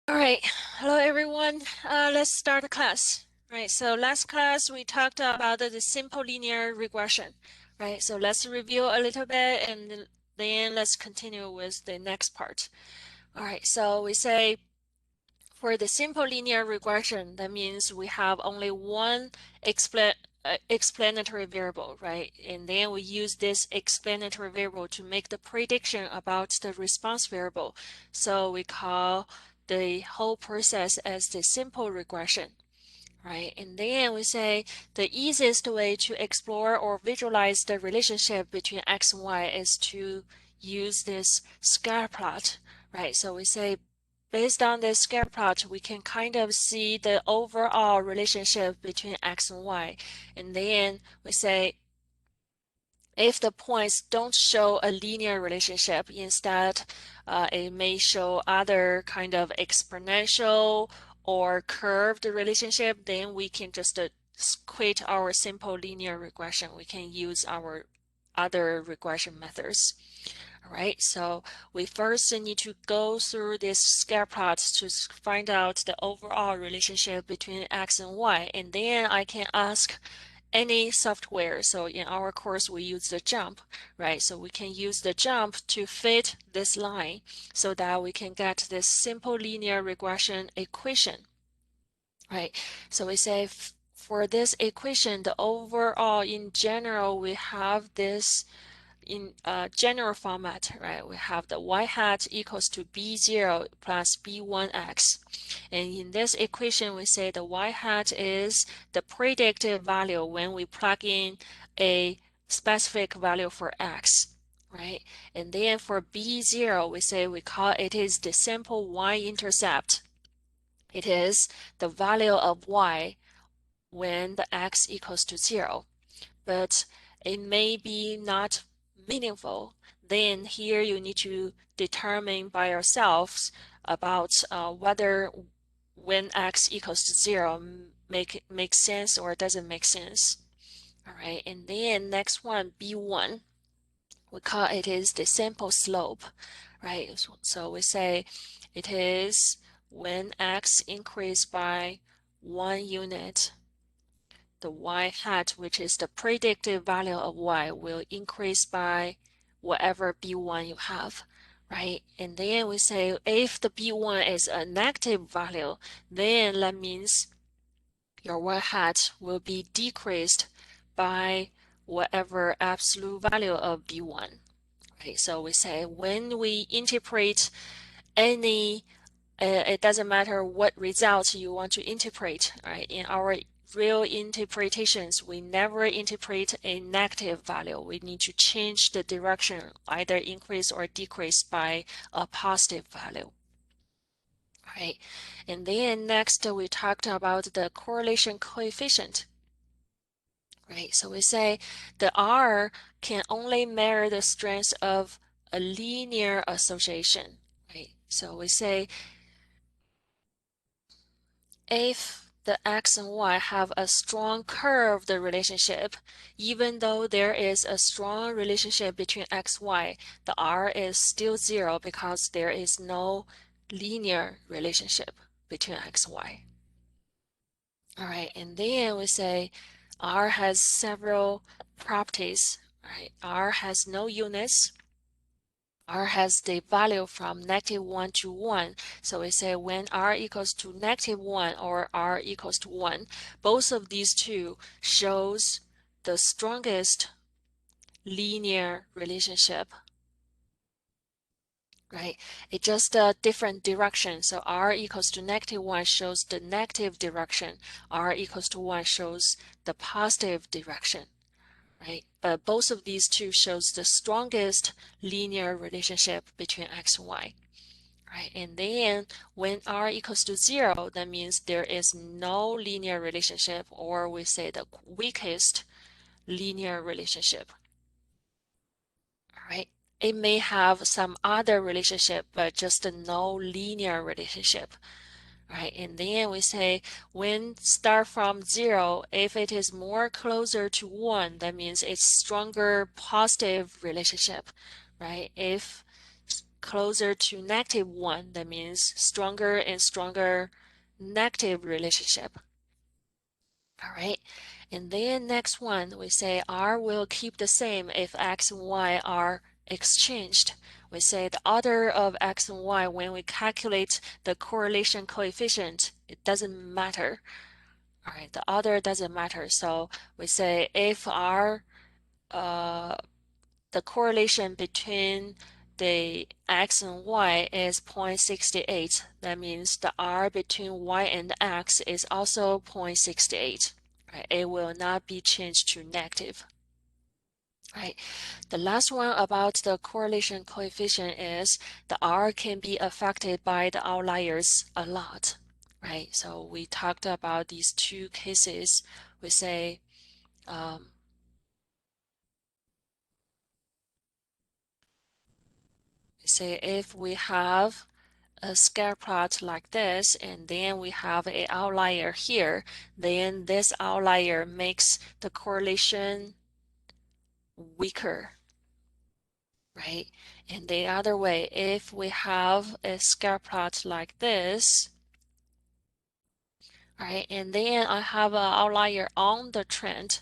All right, hello everyone. Let's start the class. Right, so last class we talked about the simple linear regression. Right, so let's review a little bit and then let's continue with the next part. All right, so we say for the simple linear regression, that means we have only one explanatory variable, right? And then we use this explanatory variable to make the prediction about the response variable. So we call the whole process as the simple regression, right? And then we say the easiest way to explore or visualize the relationship between x and y is to use this scatter plot, right? So we say based on this scatter plot, we can kind of see the overall relationship between x and y. And then we say if the points don't show a linear relationship, instead, it may show other kind of exponential or curved relationship, then we can just quit our simple linear regression. We can use our other regression methods. All right, so we first need to go through this scatter plot to find out the overall relationship between x and y, and then I can ask any software. So in our course, we use the jump, right? So we can use the jump to fit this line so that we can get this simple linear regression equation, right? So we say for this equation, the overall in general, we have this in general format, right? We have the y hat equals to b0 plus b1x. And in this equation, we say the y hat is the predicted value when we plug in a specific value for x, right? And then for b0, we say we call it is the sample y-intercept. It is the value of y when the x equals to 0. But it may be not meaningful. Then here you need to determine by yourselves about whether when x equals to 0 makes sense or doesn't make sense. All right, and then next one, B1, we call it is the sample slope, right? So we say it is when x increase by 1 unit, the y hat, which is the predicted value of y, will increase by whatever b1 you have, right? And then we say if the b1 is a negative value, then that means your y hat will be decreased by whatever absolute value of b1, right? So we say when we interpret any it doesn't matter what results you want to interpret, right? In our real interpretations, we never interpret a negative value. We need to change the direction, either increase or decrease by a positive value. Right. And then next we talked about the correlation coefficient. Right. So we say the R can only measure the strength of a linear association. Right. So we say if the x and y have a strong curved relationship, even though there is a strong relationship between x, y, the r is still 0 because there is no linear relationship between x and y. All right, and then we say r has several properties, right? R has no units. R has the value from -1 to 1. So we say when R equals to -1 or R equals to 1, both of these two shows the strongest linear relationship, right? It's just a different direction. So R equals to -1 shows the negative direction. R equals to 1 shows the positive direction, right? But both of these two shows the strongest linear relationship between x and y. Right, and then when r equals to 0, that means there is no linear relationship, or we say the weakest linear relationship. All right, it may have some other relationship, but just no linear relationship. Right, and then we say when start from 0, if it is more closer to 1, that means it's stronger positive relationship. Right, if closer to -1. That means stronger and stronger negative relationship. All right. And then next one, we say R will keep the same if X and Y are exchanged. We say the order of X and Y when we calculate the correlation coefficient, it doesn't matter. All right, the order doesn't matter. So we say if uh, the correlation between the X and Y is 0.68, that means the R between Y and X is also 0.68. Right? It will not be changed to negative. Right. The last one about the correlation coefficient is the R can be affected by the outliers a lot. Right. So we talked about these two cases. We say um, if we have a scatter plot like this, and then we have an outlier here, then this outlier makes the correlation weaker, right? And the other way, if we have a scatter plot like this, right, and then I have an outlier on the trend,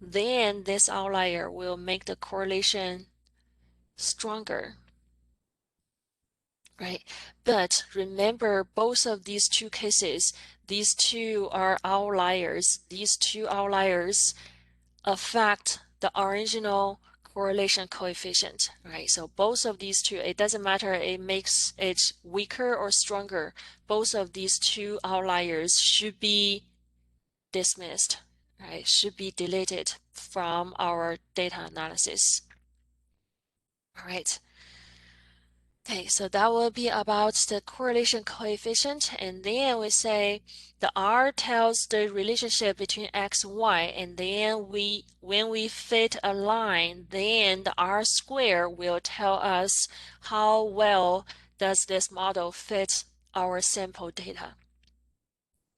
then this outlier will make the correlation stronger. Right? But remember, both of these two cases, these two are outliers. These two outliers affect the original correlation coefficient, right? So both of these two, it doesn't matter, it makes it weaker or stronger. Both of these two outliers should be dismissed, right? Should be deleted from our data analysis. All right. Okay, so that will be about the correlation coefficient, and then we say the R tells the relationship between X and Y, and then when we fit a line, then the R square will tell us how well does this model fit our sample data.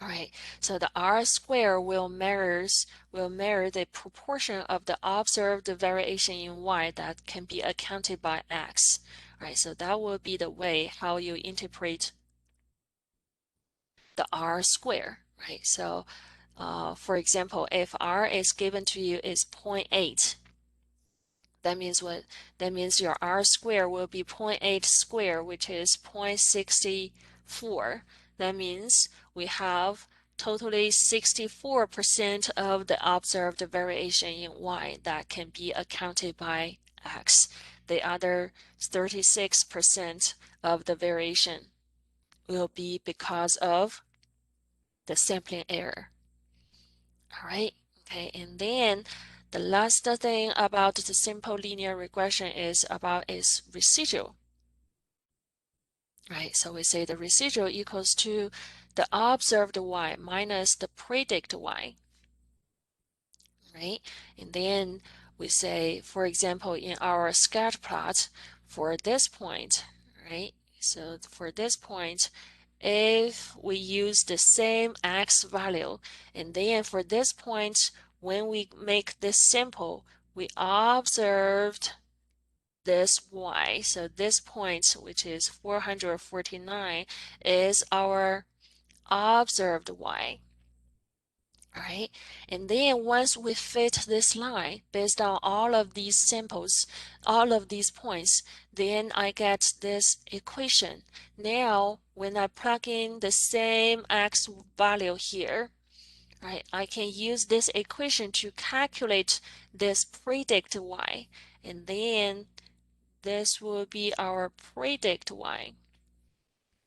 All right, so the R square will mirror the proportion of the observed variation in Y that can be accounted by X. All right, so that will be the way how you interpret the R square, right? So for example, if R is given to you is 0.8, that means what? That means your R square will be 0.8 square, which is 0.64. That means we have totally 64% of the observed variation in Y that can be accounted by X. The other 36% of the variation will be because of the sampling error. All right. Okay, and then the last thing about the simple linear regression is about its residual. Right, so we say the residual equals to the observed y minus the predict y. Right, and then we say, for example, in our scatter plot for this point, right? So for this point, if we use the same x value, and then for this point, when we make this sample, we observed this y. So this point, which is 449, is our observed y. All right, and then once we fit this line based on all of these samples, all of these points, then I get this equation. Now, when I plug in the same x value here, right, I can use this equation to calculate this predict y, and then this will be our predict y.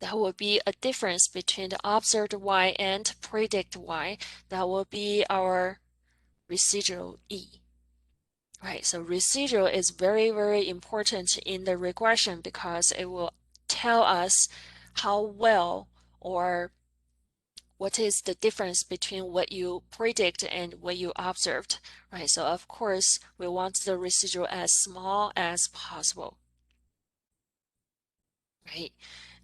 That will be a difference between the observed y and predict y. That will be our residual E. Right, so residual is very, very important in the regression because it will tell us how well or what is the difference between what you predict and what you observed, right? So of course, we want the residual as small as possible, right?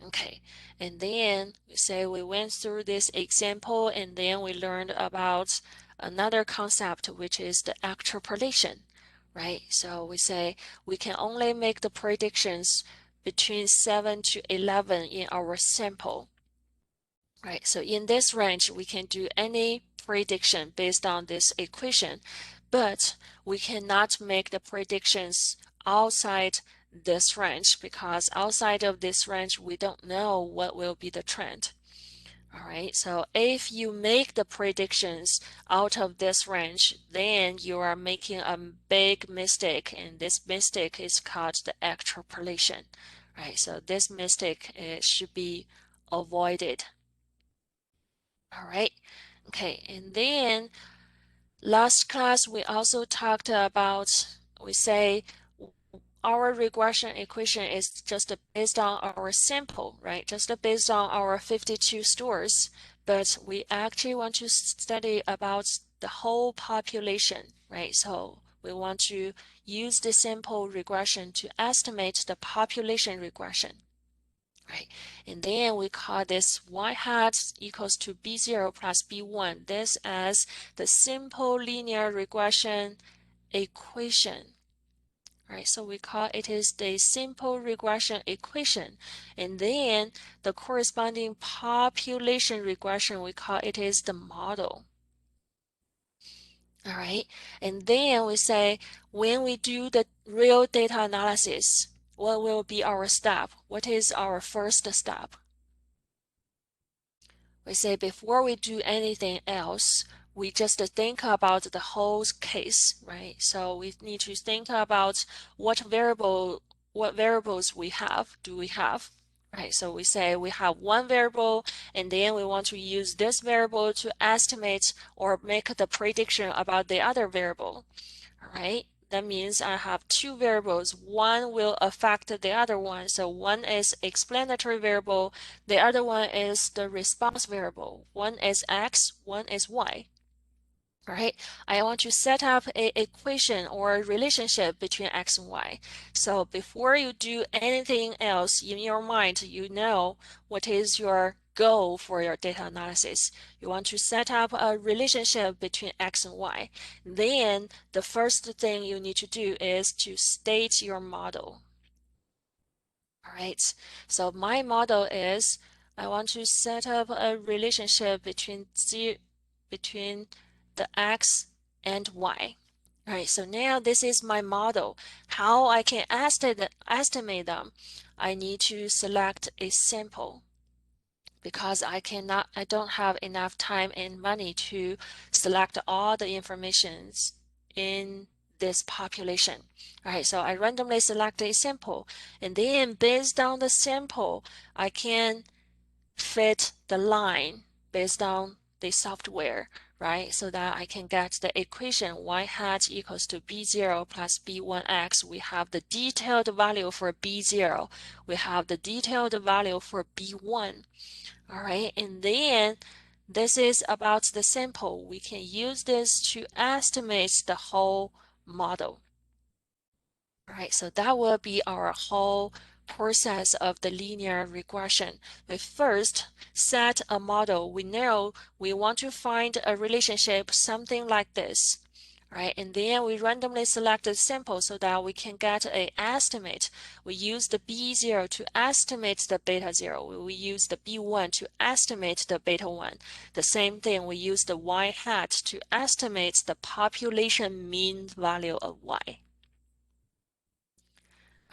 Okay, and then we say we went through this example and then we learned about another concept, which is the extrapolation, right? So we say we can only make the predictions between 7 to 11 in our sample. Right, so in this range, we can do any prediction based on this equation, but we cannot make the predictions outside this range because outside of this range, we don't know what will be the trend. All right, so if you make the predictions out of this range, then you are making a big mistake, and this mistake is called the extrapolation. Right, so this mistake should be avoided. All right, okay, and then last class we also talked about, we say our regression equation is just based on our sample, right? Just based on our 52 stores, but we actually want to study about the whole population, right? So we want to use the sample regression to estimate the population regression. Right, and then we call this y hat equals to b0 plus b1. This as the simple linear regression equation. Right, so we call it is the simple regression equation, and then the corresponding population regression, we call it is the model. All right, and then we say when we do the real data analysis, what will be our step? What is our first step? We say before we do anything else, we just think about the whole case, right? So we need to think about what variables do we have, right? So we say we have one variable, and then we want to use this variable to estimate or make the prediction about the other variable. All right, that means I have two variables. One will affect the other one. So one is explanatory variable. The other one is the response variable. One is x, one is y. All right, I want to set up a equation or a relationship between x and y. So before you do anything else in your mind, you know what is your goal for your data analysis. You want to set up a relationship between x and y. Then the first thing you need to do is to state your model. All right, so my model is I want to set up a relationship between the x and y. All right, so now this is my model. How I can estimate them? I need to select a sample because I don't have enough time and money to select all the informations in this population. All right, so I randomly select a sample, and then based on the sample, I can fit the line based on the software, right? So that I can get the equation y hat equals to b0 plus b1x. We have the detailed value for b0. We have the detailed value for b1. All right, and then this is about the sample. We can use this to estimate the whole model. All right, so that will be our whole process of the linear regression. We first set a model. We know we want to find a relationship, something like this. Right, and then we randomly select a sample so that we can get an estimate. We use the B0 to estimate the beta 0. We use the B1 to estimate the beta 1. The same thing, we use the Y hat to estimate the population mean value of Y.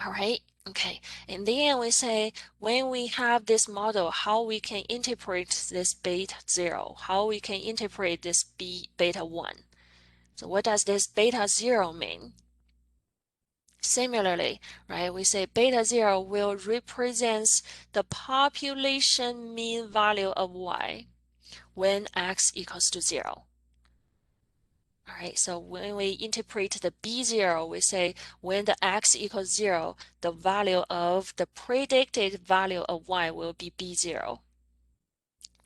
All right, okay, and then we say when we have this model, how we can interpret this beta 0, how we can interpret this beta 1. So what does this beta 0 mean? Similarly, right, we say beta 0 will represent the population mean value of y when x equals to 0. All right, so when we interpret the b0, we say when the x equals 0, the value of the predicted value of y will be b0.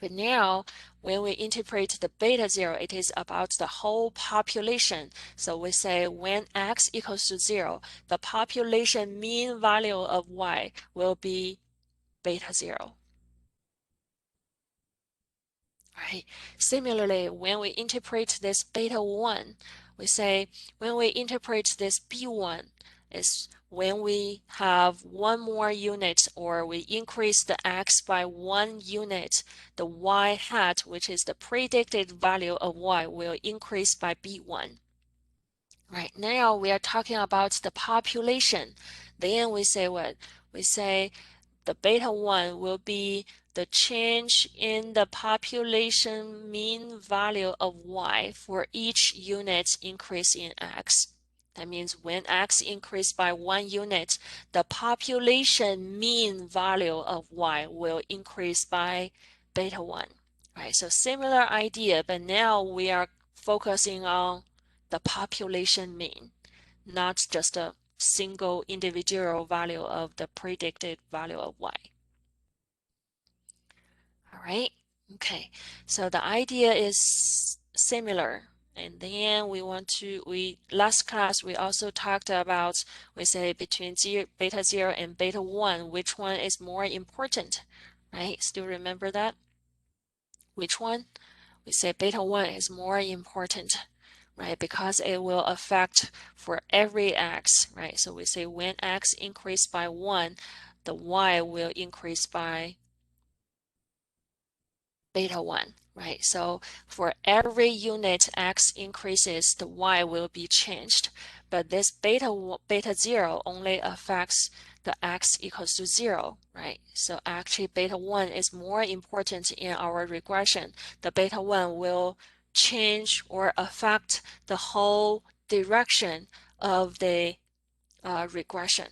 But now, when we interpret the beta 0, it is about the whole population. So we say when x equals to 0, the population mean value of y will be beta 0. Right? Similarly, when we interpret this beta 1, we say when we interpret this b1 is when we have one more unit or we increase the x by 1 unit, the y hat, which is the predicted value of y, will increase by b1. Right now we are talking about the population. Then we say what? We say the beta 1 will be the change in the population mean value of y for each unit increase in x. That means when x increased by 1 unit, the population mean value of y will increase by beta 1. Right, so similar idea, but now we are focusing on the population mean, not just a single individual value of the predicted value of y. All right, okay, so the idea is similar. And then last class, we also talked about, we say between beta 0 and beta 1, which one is more important, right? Still remember that? Which one? We say beta 1 is more important, right? Because it will affect for every x, right? So we say when x increase by 1, the y will increase by beta 1, right? So for every unit x increases, the y will be changed. But this beta 0 only affects the x equals to 0, right? So actually beta 1 is more important in our regression. The beta 1 will change or affect the whole direction of the regression.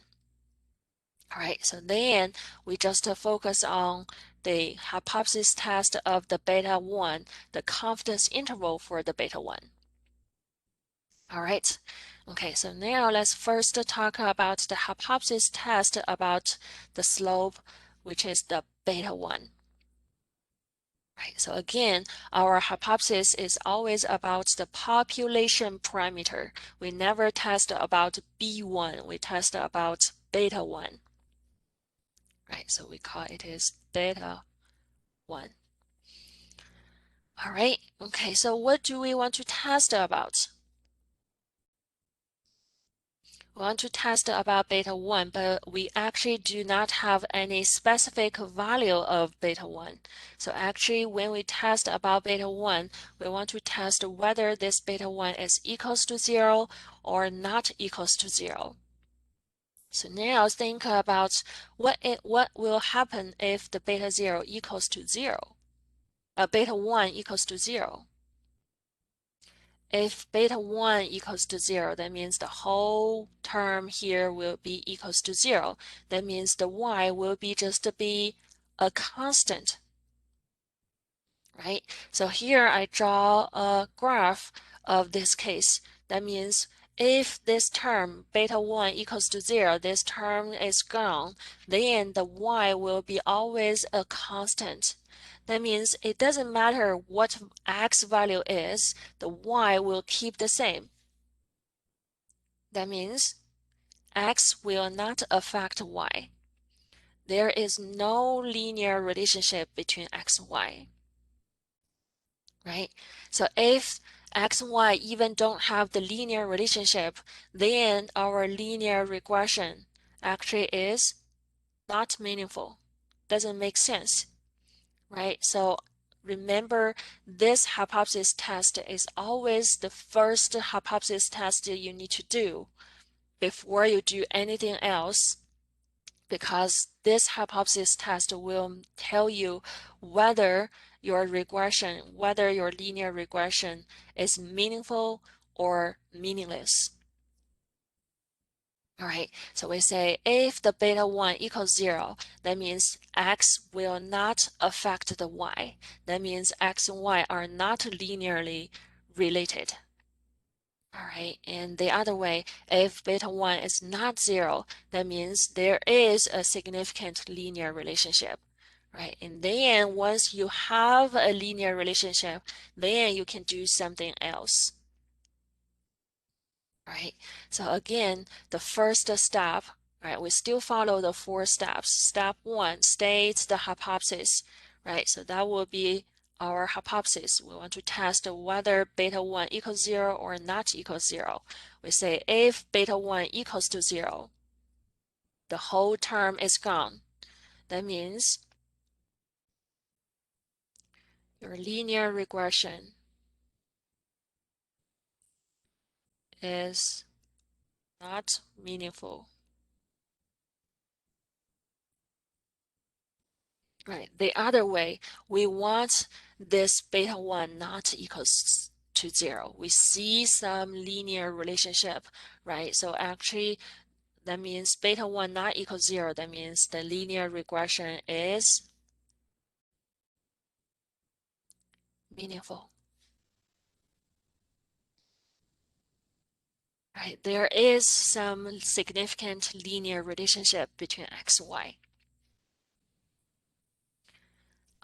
All right, so then we just focus on the hypothesis test of the beta 1, the confidence interval for the beta 1. All right, okay, so now let's first talk about the hypothesis test about the slope, which is the beta 1. Right, so again, our hypothesis is always about the population parameter. We never test about B1, we test about beta 1. Right, so we call it is beta 1. All right, okay, so what do we want to test about? We want to test about beta 1, but we actually do not have any specific value of beta 1. So actually, when we test about beta 1, we want to test whether this beta 1 is equals to 0 or not equals to 0. So now think about what will happen if the beta 0 equals to 0. Beta 1 equals to 0. If beta 1 equals to 0, that means the whole term here will be equals to 0. That means the y will be just be a constant, right? So here I draw a graph of this case. That means if this term beta 1 equals to 0, this term is gone, then the y will be always a constant. That means it doesn't matter what x value is, the y will keep the same. That means x will not affect y. There is no linear relationship between x and y, right? So if x and y even don't have the linear relationship, then our linear regression actually is not meaningful. Doesn't make sense, right? So remember, this hypothesis test is always the first hypothesis test you need to do before you do anything else, because this hypothesis test will tell you whether your linear regression is meaningful or meaningless. All right, so we say if the beta 1 equals 0, that means x will not affect the y. That means x and y are not linearly related. All right, and the other way, if beta 1 is not 0, that means there is a significant linear relationship, right? And then once you have a linear relationship, then you can do something else. Right? So again, the first step, right? We still follow the 4 steps. Step 1, state the hypothesis, right? So that will be our hypothesis. We want to test whether beta 1 equals 0 or not equals 0. We say if beta 1 equals to 0, the whole term is gone. That means your linear regression is not meaningful. Right. The other way, we want this beta 1 not equals to 0. We see some linear relationship, right? So actually, that means beta 1 not equals 0. That means the linear regression is meaningful. Right? There is some significant linear relationship between x and y.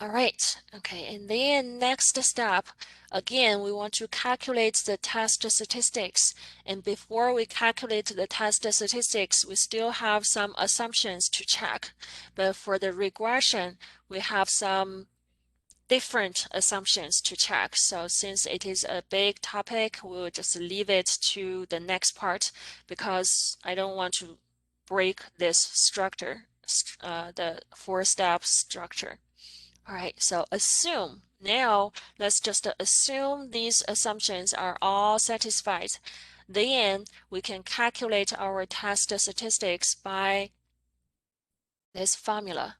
All right, okay, and then next step, again, we want to calculate the test statistics. And before we calculate the test statistics, we still have some assumptions to check. But for the regression, we have some different assumptions to check. So since it is a big topic, we'll just leave it to the next part because I don't want to break this structure, the four-step structure. All right, so assume. Now, let's just assume these assumptions are all satisfied. Then we can calculate our test statistics by this formula.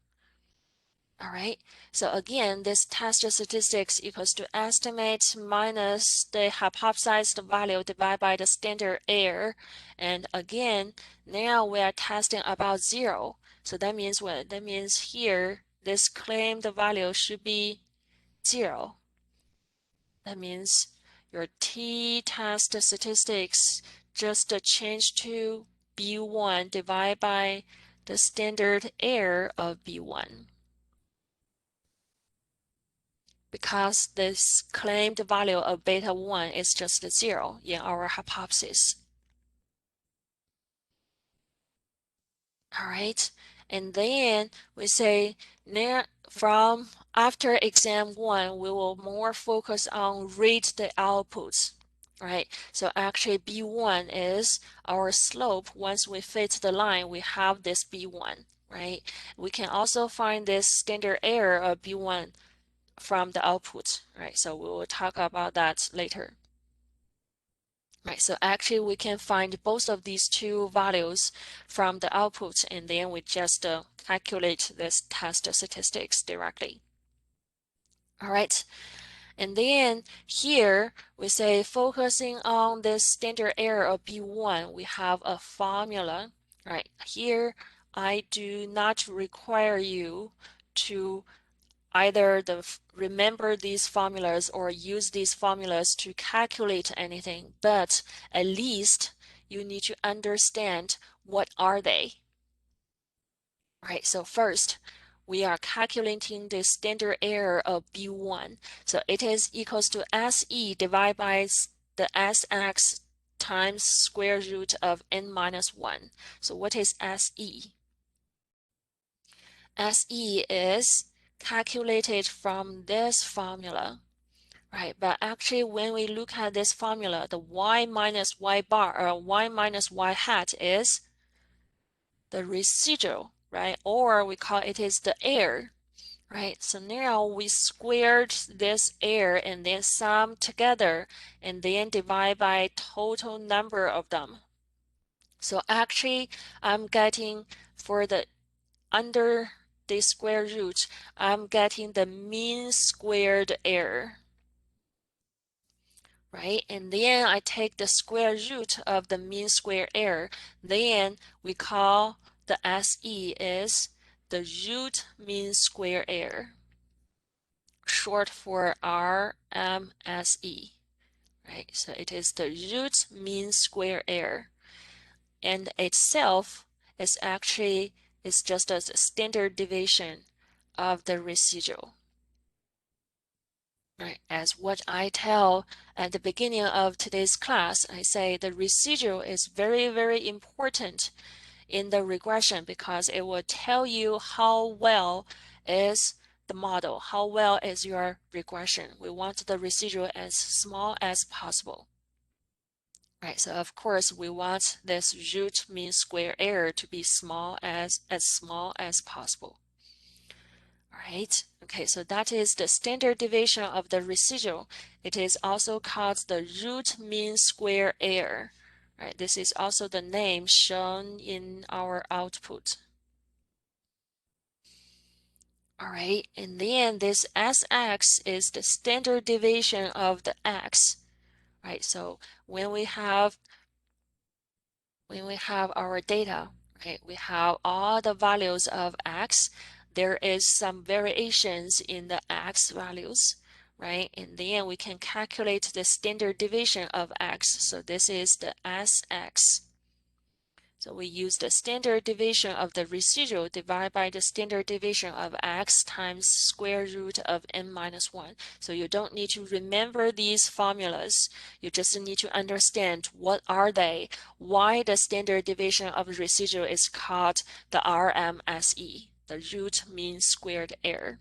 All right, so again, this test statistics equals to estimate minus the hypothesized value divided by the standard error. And again, now we are testing about 0. So that means what? That means here, this claimed value should be 0. That means your t-test statistics just change to B1 divided by the standard error of B1. Because this claimed value of beta 1 is just 0 in our hypothesis. All right, and then we say from after exam 1, we will more focus on read the outputs. Right, so actually B1 is our slope. Once we fit the line, we have this B1, right? We can also find this standard error of B1 from the output, right? So we will talk about that later. Right, so actually we can find both of these two values from the output, and then we just calculate this test statistics directly. All right, and then here we say focusing on this standard error of B1, we have a formula. Right, here I do not require you to either remember these formulas or use these formulas to calculate anything, but at least you need to understand what are they. Right, so first we are calculating the standard error of B1. So it is equals to SE divided by the SX times square root of n minus 1. So what is SE? SE is calculated from this formula, right? But actually when we look at this formula, the y minus y bar or y minus y hat is the residual, right? Or we call it is the error, right? So now we squared this error and then sum together and then divide by total number of them. So actually I'm getting for the under the square root, I'm getting the mean squared error, right? And then I take the square root of the mean square error. Then we call the SE is the root mean square error, short for RMSE, right? So it is the root mean square error. And itself is actually is just a standard deviation of the residual. Right, as what I tell at the beginning of today's class, I say the residual is very, very important in the regression because it will tell you how well is the model, how well is your regression. We want the residual as small as possible. Right, so of course we want this root mean square error to be small as possible. All right, okay, so that is the standard deviation of the residual. It is also called the root mean square error. Right, this is also the name shown in our output. All right, and then this Sx is the standard deviation of the x. Right, so when we have our data, right, we have all the values of x. There is some variations in the x values, right? And then we can calculate the standard deviation of x. So this is the Sx. So we use the standard deviation of the residual divided by the standard deviation of x times square root of n minus 1. So you don't need to remember these formulas. You just need to understand what are they, why the standard deviation of residual is called the RMSE, the root mean squared error.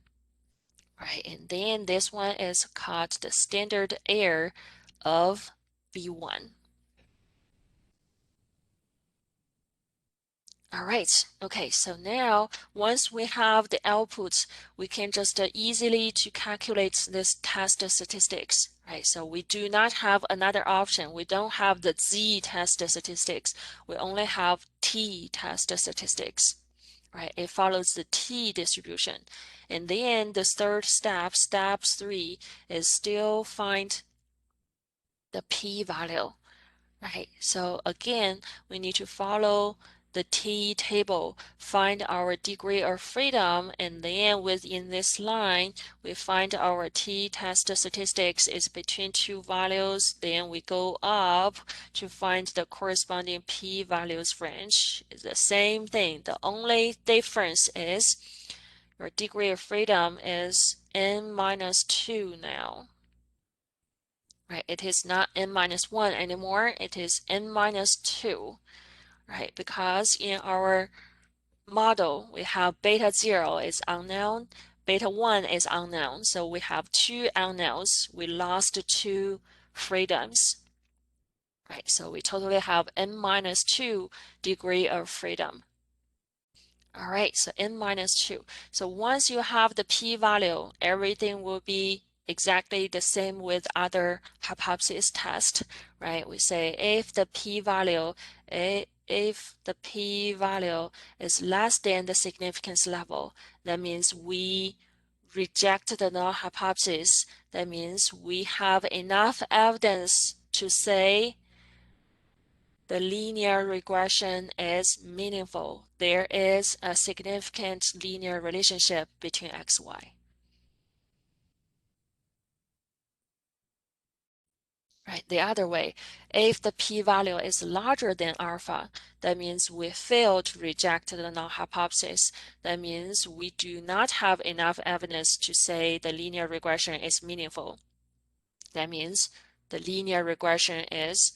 Right, and then this one is called the standard error of B1. All right, okay, so now once we have the outputs, we can just easily to calculate this test statistics, right? So we do not have another option. We don't have the Z test statistics. We only have T test statistics, right? It follows the T distribution. And then the third step, step 3, is still find the p-value. Right, so again, we need to follow the T table, find our degree of freedom, and then within this line, we find our T test statistics is between two values. Then we go up to find the corresponding P values range. It's the same thing. The only difference is your degree of freedom is n minus 2 now. Right, it is not n minus 1 anymore, it is n minus 2, right? Because in our model, we have beta 0 is unknown, beta 1 is unknown, so we have two unknowns. We lost two freedoms, right? So we totally have n minus 2 degree of freedom. All right, so n minus 2. So once you have the p-value, everything will be exactly the same with other hypothesis test, right? We say if the p-value is less than the significance level, that means we reject the null hypothesis. That means we have enough evidence to say the linear regression is meaningful. There is a significant linear relationship between x, y. Right, the other way, if the p-value is larger than alpha, that means we fail to reject the null hypothesis. That means we do not have enough evidence to say the linear regression is meaningful. That means the linear regression is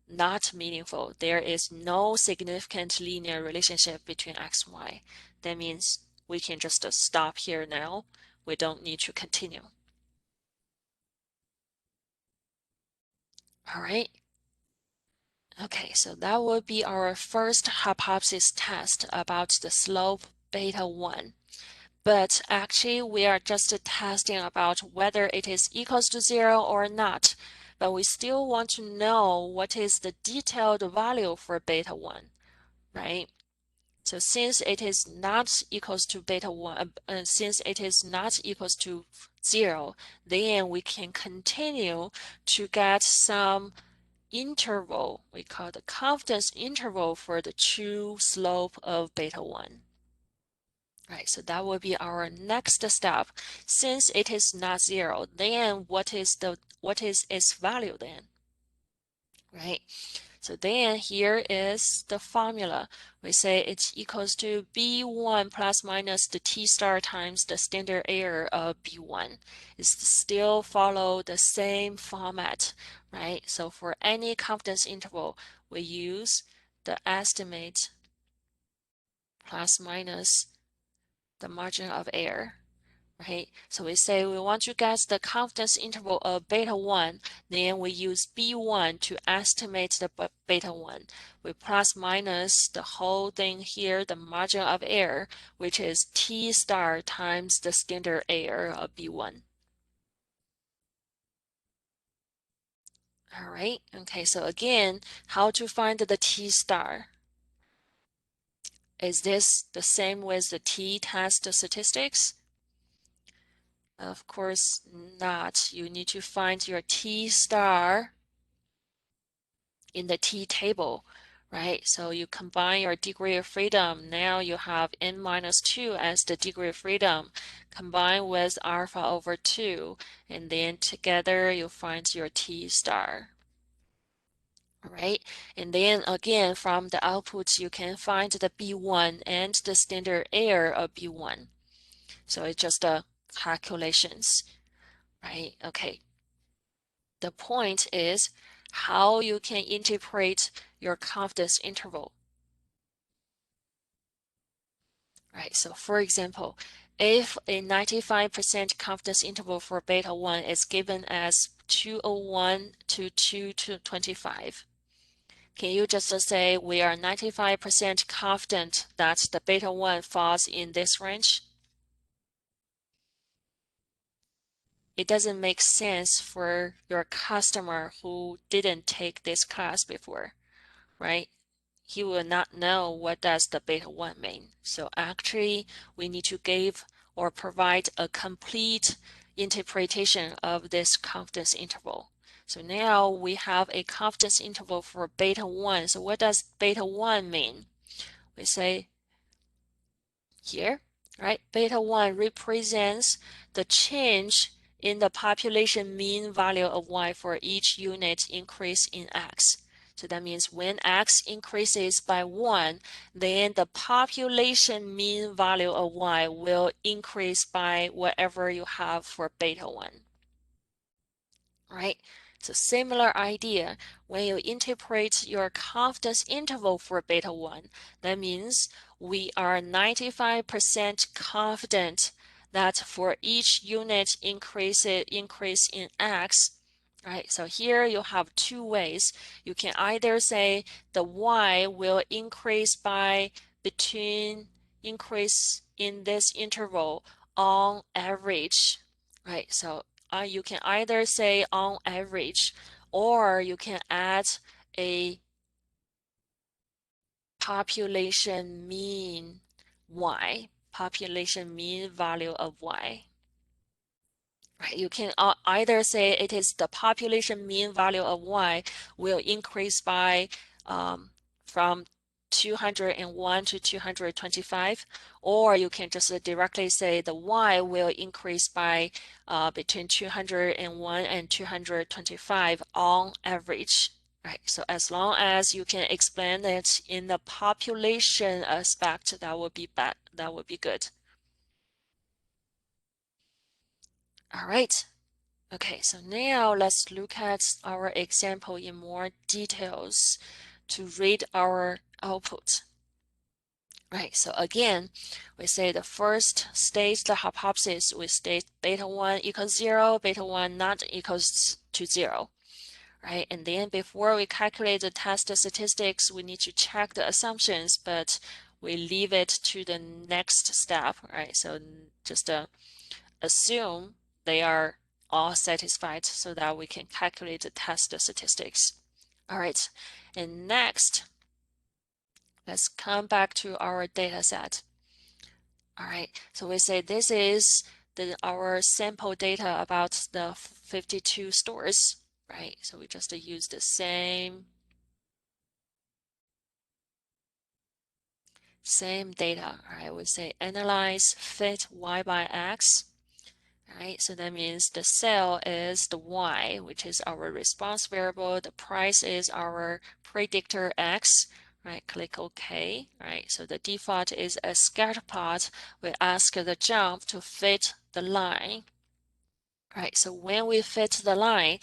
not meaningful. There is no significant linear relationship between x and y. That means we can just stop here now. We don't need to continue. All right. Okay, so that would be our first hypothesis test about the slope beta 1. But actually, we are just testing about whether it is equals to 0 or not. But we still want to know what is the detailed value for beta 1, right? So since it is not equals to beta 1, since it is not equals to 0, then we can continue to get some interval. We call the confidence interval for the true slope of beta 1. Right, so that will be our next step. Since it is not 0, then what is its value then? Right? So then here is the formula. We say it's equals to B1 plus minus the T star times the standard error of B1. It's still follow the same format, right? So for any confidence interval, we use the estimate plus minus the margin of error, right? So we say we want to get the confidence interval of beta 1, then we use B1 to estimate the beta 1. We plus minus the whole thing here, the margin of error, which is T star times the standard error of B1. All right, okay, so again, how to find the T star? Is this the same with the t-test statistics? Of course not. You need to find your T star in the T table, right? So you combine your degree of freedom. Now you have n minus 2 as the degree of freedom, combined with alpha over 2, and then together you find your T star. All right, and then again from the outputs you can find the B1 and the standard error of B1. So it's just calculations, right? Okay. The point is how you can interpret your confidence interval. Right, so for example, if a 95% confidence interval for beta 1 is given as 201 to 225, can you just say we are 95% confident that the beta 1 falls in this range? It doesn't make sense for your customer who didn't take this class before, right? He will not know what does the beta 1 mean. So actually, we need to give or provide a complete interpretation of this confidence interval. So now we have a confidence interval for beta 1. So what does beta 1 mean? We say here, right? Beta 1 represents the change in the population mean value of y for each unit increase in x. So that means when x increases by 1, then the population mean value of y will increase by whatever you have for beta 1. Right? So similar idea, when you interpret your confidence interval for beta 1, that means we are 95% confident that for each unit increase in x, right? So here you have two ways. You can either say the y will increase by between increase in this interval on average, right? So you can either say on average, or you can add a population mean y, population mean value of y. Right, you can either say it is the population mean value of y will increase by from 201 to 225, or you can just directly say the y will increase by between 201 and 225 on average. Right, so as long as you can explain it in the population aspect, that would be good. All right. Okay, so now let's look at our example in more details to read our output. Right, so again, we say the first state the hypothesis, we state beta 1 equals 0, beta 1 not equals to 0. Right, and then before we calculate the test statistics, we need to check the assumptions, but we leave it to the next step. Right, so just assume they are all satisfied so that we can calculate the test statistics. All right, and next, let's come back to our data set. All right, so we say this is our sample data about the 52 stores, right? So we just use the same data. All right, we say analyze fit y by x. Right, so that means the cell is the y, which is our response variable. The price is our predictor x. Right, click OK. Right, so the default is a scatter plot. We ask the jump to fit the line. Right, so when we fit the line,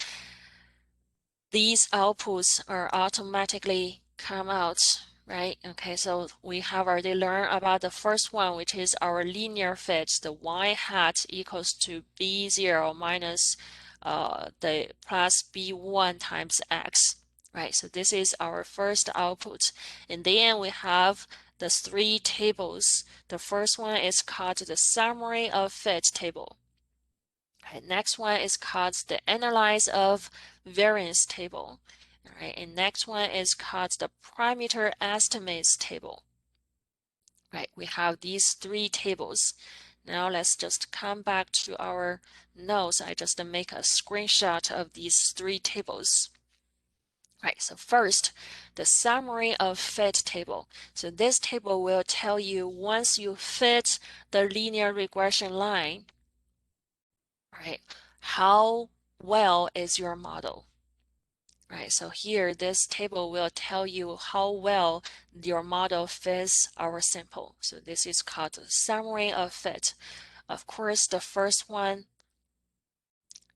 these outputs are automatically come out. right? Okay, so we have already learned about the first one, which is our linear fit. The y hat equals to b0 minus the plus b1 times x, right? So this is our first output. And then we have the three tables. The first one is called the summary of fit table. Okay, next one is called the analyze of variance table. All right, and next one is called the parameter estimates table. Right, we have these three tables. Now let's just come back to our notes. I just make a screenshot of these three tables. Right, so first, the summary of fit table. So this table will tell you once you fit the linear regression line, right, how well is your model? Right, so here this table will tell you how well your model fits our sample. So this is called the summary of fit. Of course, the first one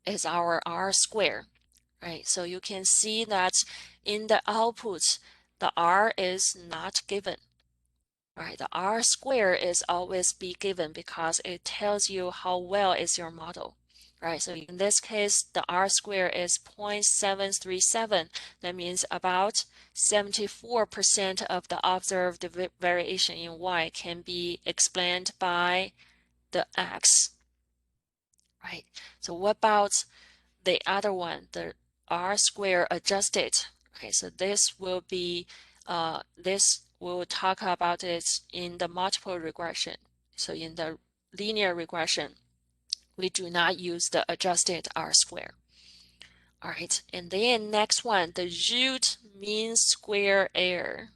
is our R square, right? So you can see that in the output, the R is not given. Right, the R square is always be given because it tells you how well is your model. Right, so in this case, the R square is 0.737. That means about 74% of the observed variation in Y can be explained by the X. Right, so what about the other one, the R square adjusted? Okay, so this will be this we'll talk about it in the multiple regression. So in the linear regression, we do not use the adjusted R square. All right, and then next one, the root mean square error.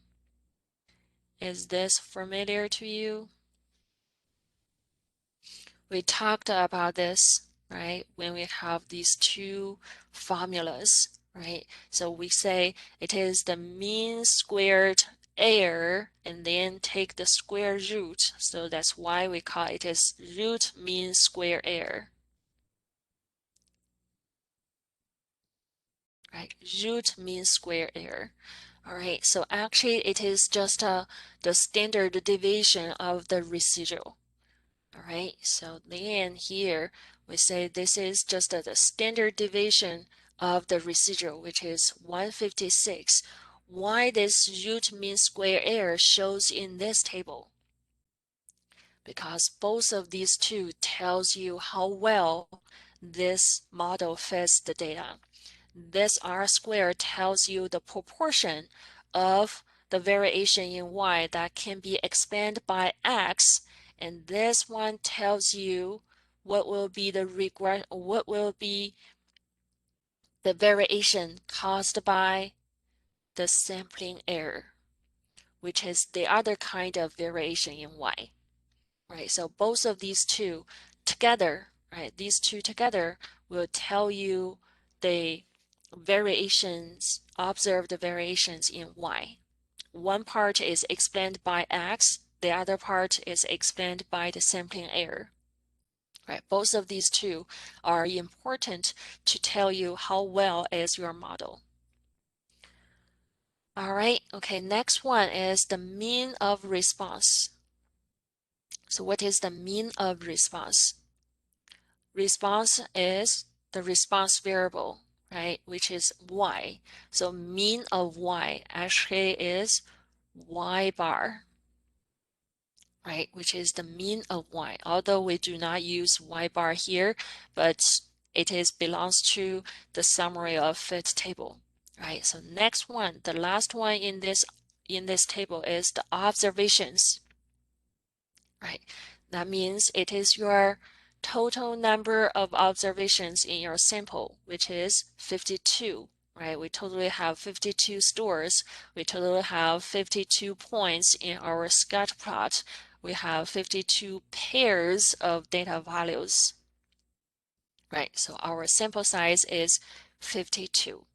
Is this familiar to you? We talked about this, right, when we have these two formulas, right? So we say it is the mean squared error and then take the square root. So that's why we call it as root mean square error, right? Root mean square error. All right, so actually it is just the standard deviation of the residual. All right, so then here we say this is just the standard deviation of the residual, which is 156. Why this root mean square error shows in this table? Because both of these two tells you how well this model fits the data. This R square tells you the proportion of the variation in Y that can be expanded by X, and this one tells you what will be the variation caused by the sampling error, which is the other kind of variation in Y. Right, so both of these two together, right, these two together will tell you the variations, observed variations in Y. One part is explained by X, the other part is explained by the sampling error. Right, both of these two are important to tell you how well is your model. All right, okay, next one is the mean of response. So what is the mean of response? Response is the response variable, right, which is Y. So mean of Y actually is Y bar, right, which is the mean of Y. Although we do not use Y bar here, but it is belongs to the summary of fit table, right? So next one, the last one in this table is the observations, right? That means it is your total number of observations in your sample, which is 52, right? We totally have 52 stores. We totally have 52 points in our scatter plot. We have 52 pairs of data values, right? So our sample size is 52.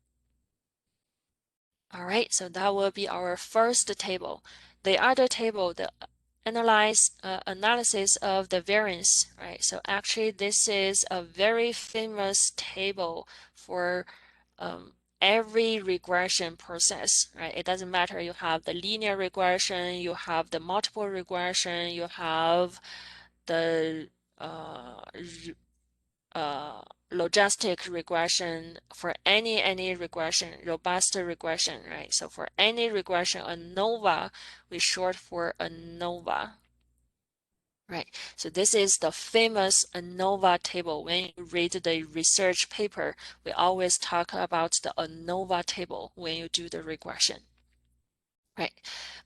All right, so that will be our first table. The other table, the analysis of the variance, right? So actually this is a very famous table for every regression process, right? It doesn't matter you have the linear regression, you have the multiple regression, you have the uh, uh, logistic regression, for any regression, robust regression, right? So for any regression, ANOVA, we short for ANOVA, right? So this is the famous ANOVA table. When you read the research paper, we always talk about the ANOVA table when you do the regression, right?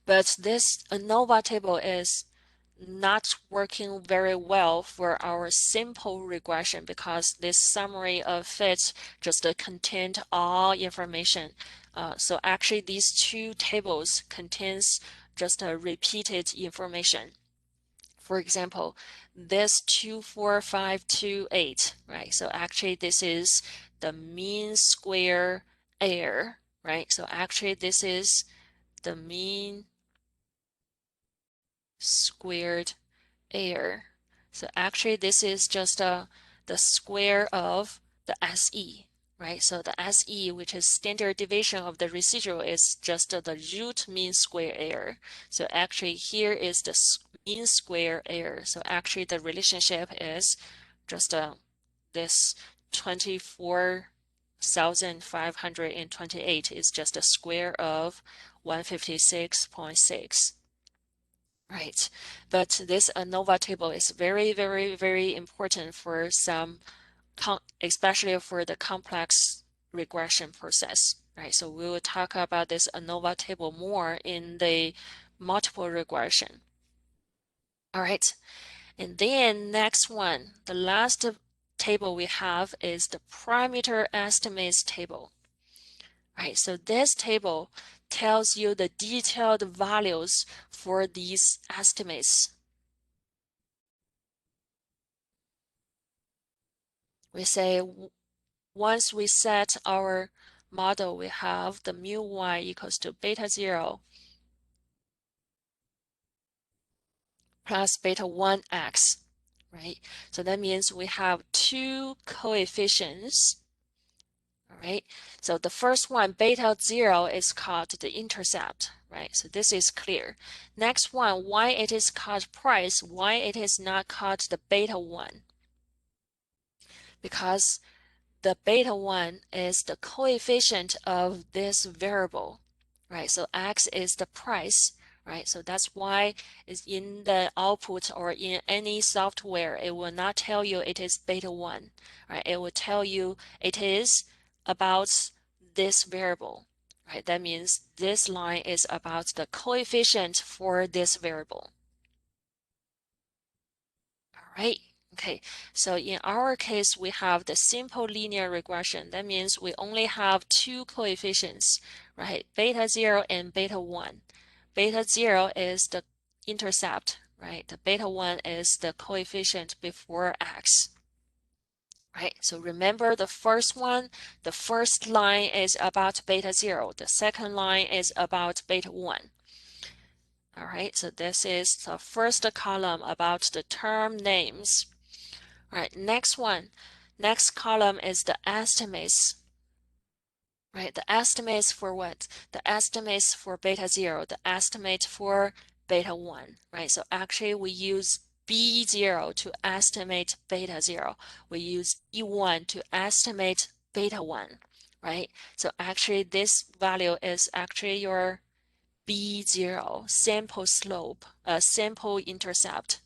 But this ANOVA table is not working very well for our simple regression because this summary of fits just contained all information. So actually these two tables contains just a repeated information. For example, this 24528, right? So actually this is the mean square error, right? So actually this is the mean squared error. So actually this is just the square of the SE, right? So the SE, which is standard deviation of the residual, is just the root mean square error. So actually here is the mean square error. So actually the relationship is just this 24,528 is just a square of 156.6. Right, but this ANOVA table is very important for some, especially for the complex regression process, right? So we will talk about this ANOVA table more in the multiple regression. All right, and then next one, the last table we have is the parameter estimates table. Right, so this table tells you the detailed values for these estimates. We say once we set our model, we have the mu y equals to beta 0 plus beta 1x, right? So that means we have two coefficients, all right? So the first one, beta 0, is called the intercept, right? So this is clear. Next one, why it is called price, why it is not called the beta 1? Because the beta 1 is the coefficient of this variable, right? So x is the price, right? So that's why it's in the output or in any software, it will not tell you it is beta 1, right? It will tell you it is about this variable, right? That means this line is about the coefficient for this variable. All right. Okay, so in our case, we have the simple linear regression. That means we only have two coefficients, right? Beta 0 and beta 1. Beta 0 is the intercept, right? The beta 1 is the coefficient before x, right? So remember the first one, the first line is about beta 0. The second line is about beta 1. All right, so this is the first column about the term names. All right, next one. Next column is the estimates. Right, the estimates for what? The estimates for beta 0, the estimate for beta 1. Right, so actually we use B0 to estimate beta 0. We use B1 to estimate beta 1. Right, so actually this value is actually your B0, sample slope, sample intercept.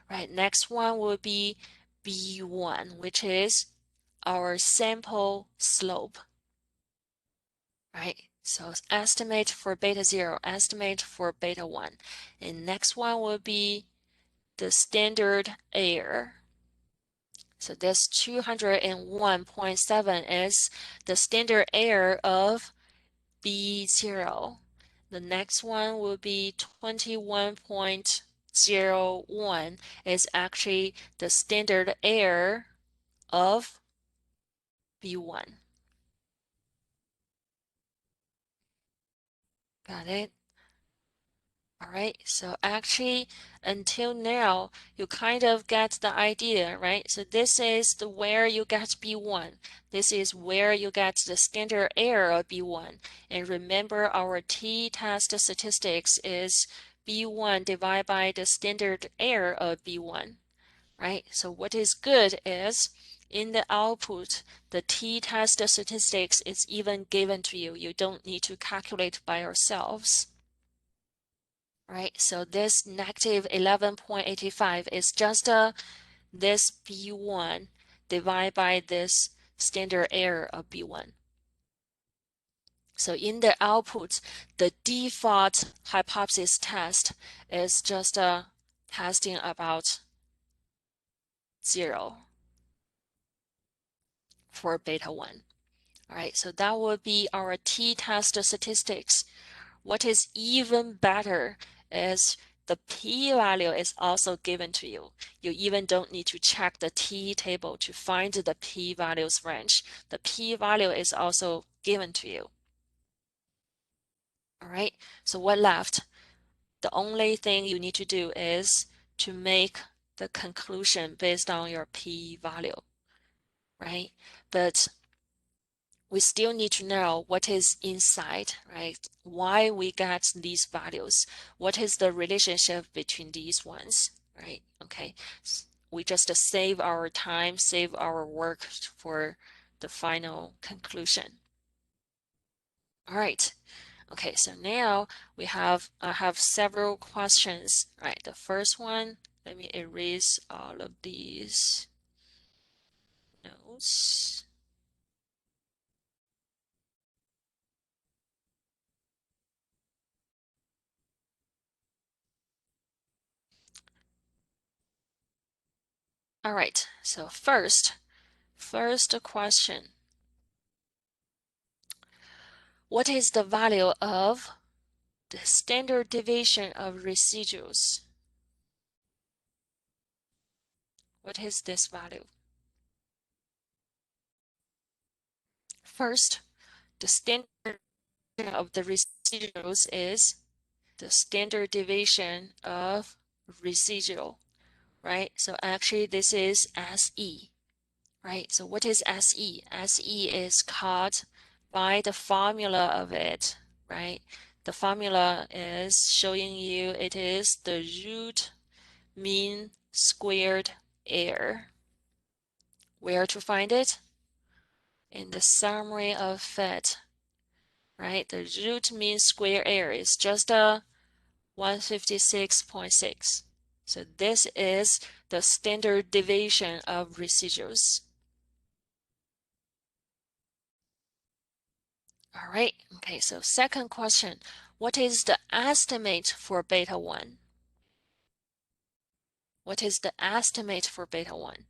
Right, next one will be B1, which is our sample slope, right? So estimate for beta 0, estimate for beta 1. And next one will be the standard error. So this 201.7 is the standard error of B0. The next one will be 21.01 is actually the standard error of B1. Got it? All right, so actually, until now, you kind of get the idea, right? So this is the where you get B1. This is where you get the standard error of B1. And remember, our t-test statistics is B1 divided by the standard error of B1, right? So what is good is in the output, the t-test statistics is even given to you. You don't need to calculate by yourselves. Right, so this negative 11.85 is just this B1 divided by this standard error of B1. So in the output, the default hypothesis test is just testing about 0 for beta 1. All right, so that would be our t-test statistics. What is even better is the p-value is also given to you. You even don't need to check the t-table to find the p-values range. The p-value is also given to you. All right, so what left? The only thing you need to do is to make the conclusion based on your p-value, right? But we still need to know what is inside, right? Why we get these values. What is the relationship between these ones, right? Okay, we just save our time, save our work for the final conclusion. All right. Okay, so now I have several questions. All right, the first one, let me erase all of these notes. All right, so first question. What is the value of the standard deviation of residuals? What is this value? First, the standard of the residuals is the standard deviation of residual, right? So actually this is SE, right? So what is SE? SE is called by the formula of it, right? The formula is showing you it is the root mean squared error. Where to find it? In the summary of fit, right? The root mean square error is just a 156.6. So this is the standard deviation of residuals. All right, okay, so second question. What is the estimate for beta 1? What is the estimate for beta 1?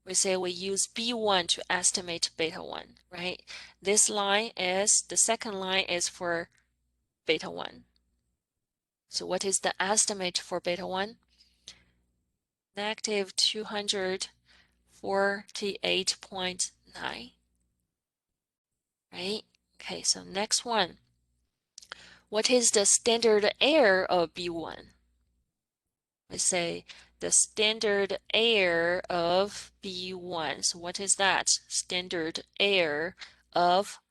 We say we use B1 to estimate beta 1, right? This line is, the second line is for beta 1. So what is the estimate for beta 1? Negative 248.9, right? Okay, so next one. What is the standard error of B1? We say the standard error of B1. So what is that? Standard error of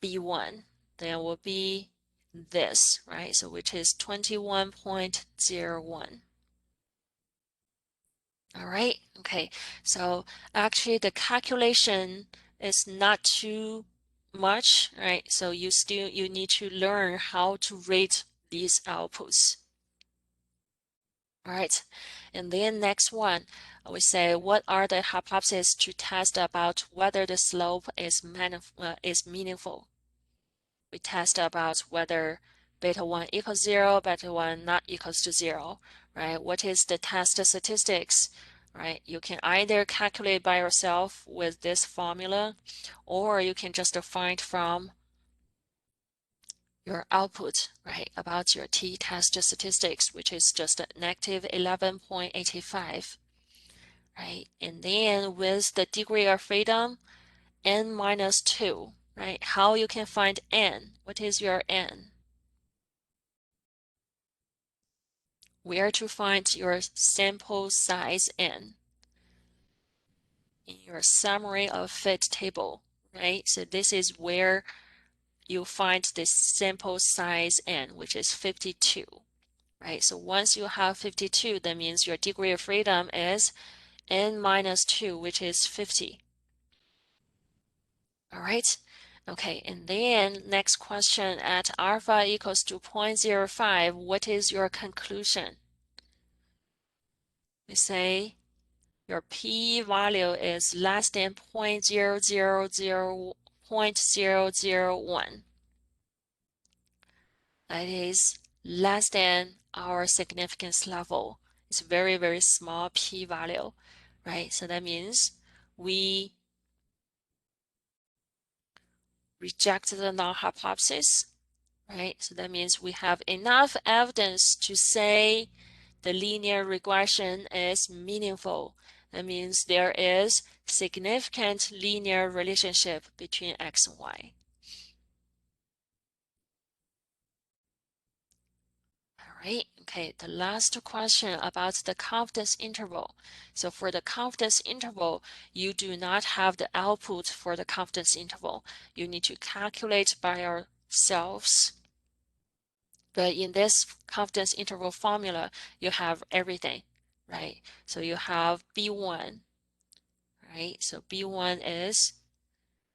B1. Then will be this, right? So which is 21.01. All right, okay. So actually the calculation is not too much, right? So you need to learn how to rate these outputs. All right, and then next one, we say what are the hypotheses to test about whether the slope is meaningful? We test about whether beta 1 equals 0, beta 1 not equals to 0, right? What is the test statistics, right? You can either calculate by yourself with this formula, or you can just find from your output, right, about your t-test statistics, which is just negative 11.85, right? And then with the degree of freedom, n minus 2, right? How you can find n? What is your n? where to find your sample size n in your summary of fit table, right? So this is where you find this sample size n, which is 52, right? So once you have 52, that means your degree of freedom is n minus 2, which is 50. All right. Okay, and then next question, at alpha equals to 0.05, what is your conclusion? We say your p-value is less than 0.000.001. That is less than our significance level. It's very, very small p-value, right? So that means we reject the null hypothesis, right? So that means we have enough evidence to say the linear regression is meaningful. That means there is significant linear relationship between x and y. All right, okay, the last question about the confidence interval. So for the confidence interval, you do not have the output for the confidence interval. You need to calculate by yourselves. But in this confidence interval formula, you have everything, right? So you have B1, right? So B1 is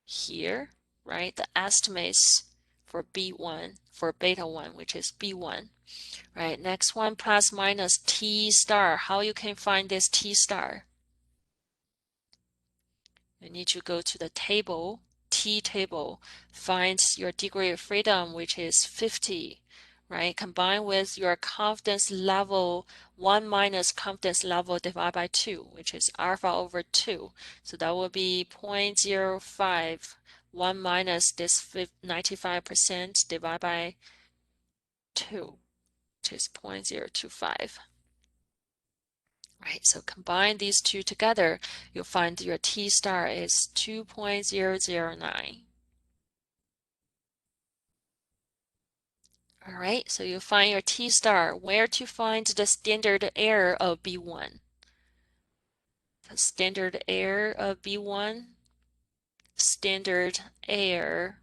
here, right? The estimates for B1, for beta 1, which is B1, right? Next one, plus minus T star. How you can find this T star? You need to go to the table, T table, find your degree of freedom, which is 50, right? Combine with your confidence level, 1 minus confidence level divided by 2, which is alpha over 2. So that will be 0.05. 1 minus this 95% divided by 2, which is 0.025. Right, so combine these two together, you'll find your T star is 2.009. All right, so you find your T star. Where to find the standard error of B1? The standard error of B1, standard error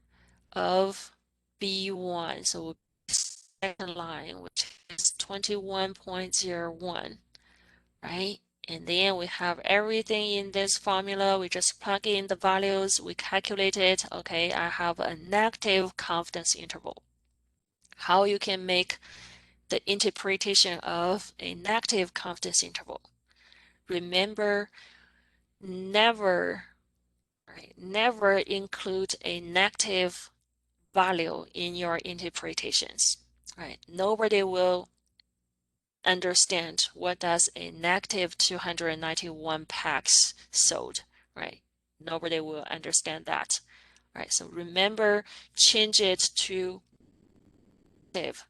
of B1. So second line, which is 21.01, right? And then we have everything in this formula. We just plug in the values, we calculate it. Okay, I have a negative confidence interval. How you can make the interpretation of a negative confidence interval? Remember, never, right, never include a negative value in your interpretations, right? Nobody will understand what does a negative 291 packs sold, right? Nobody will understand that, right? So remember, change it to negative,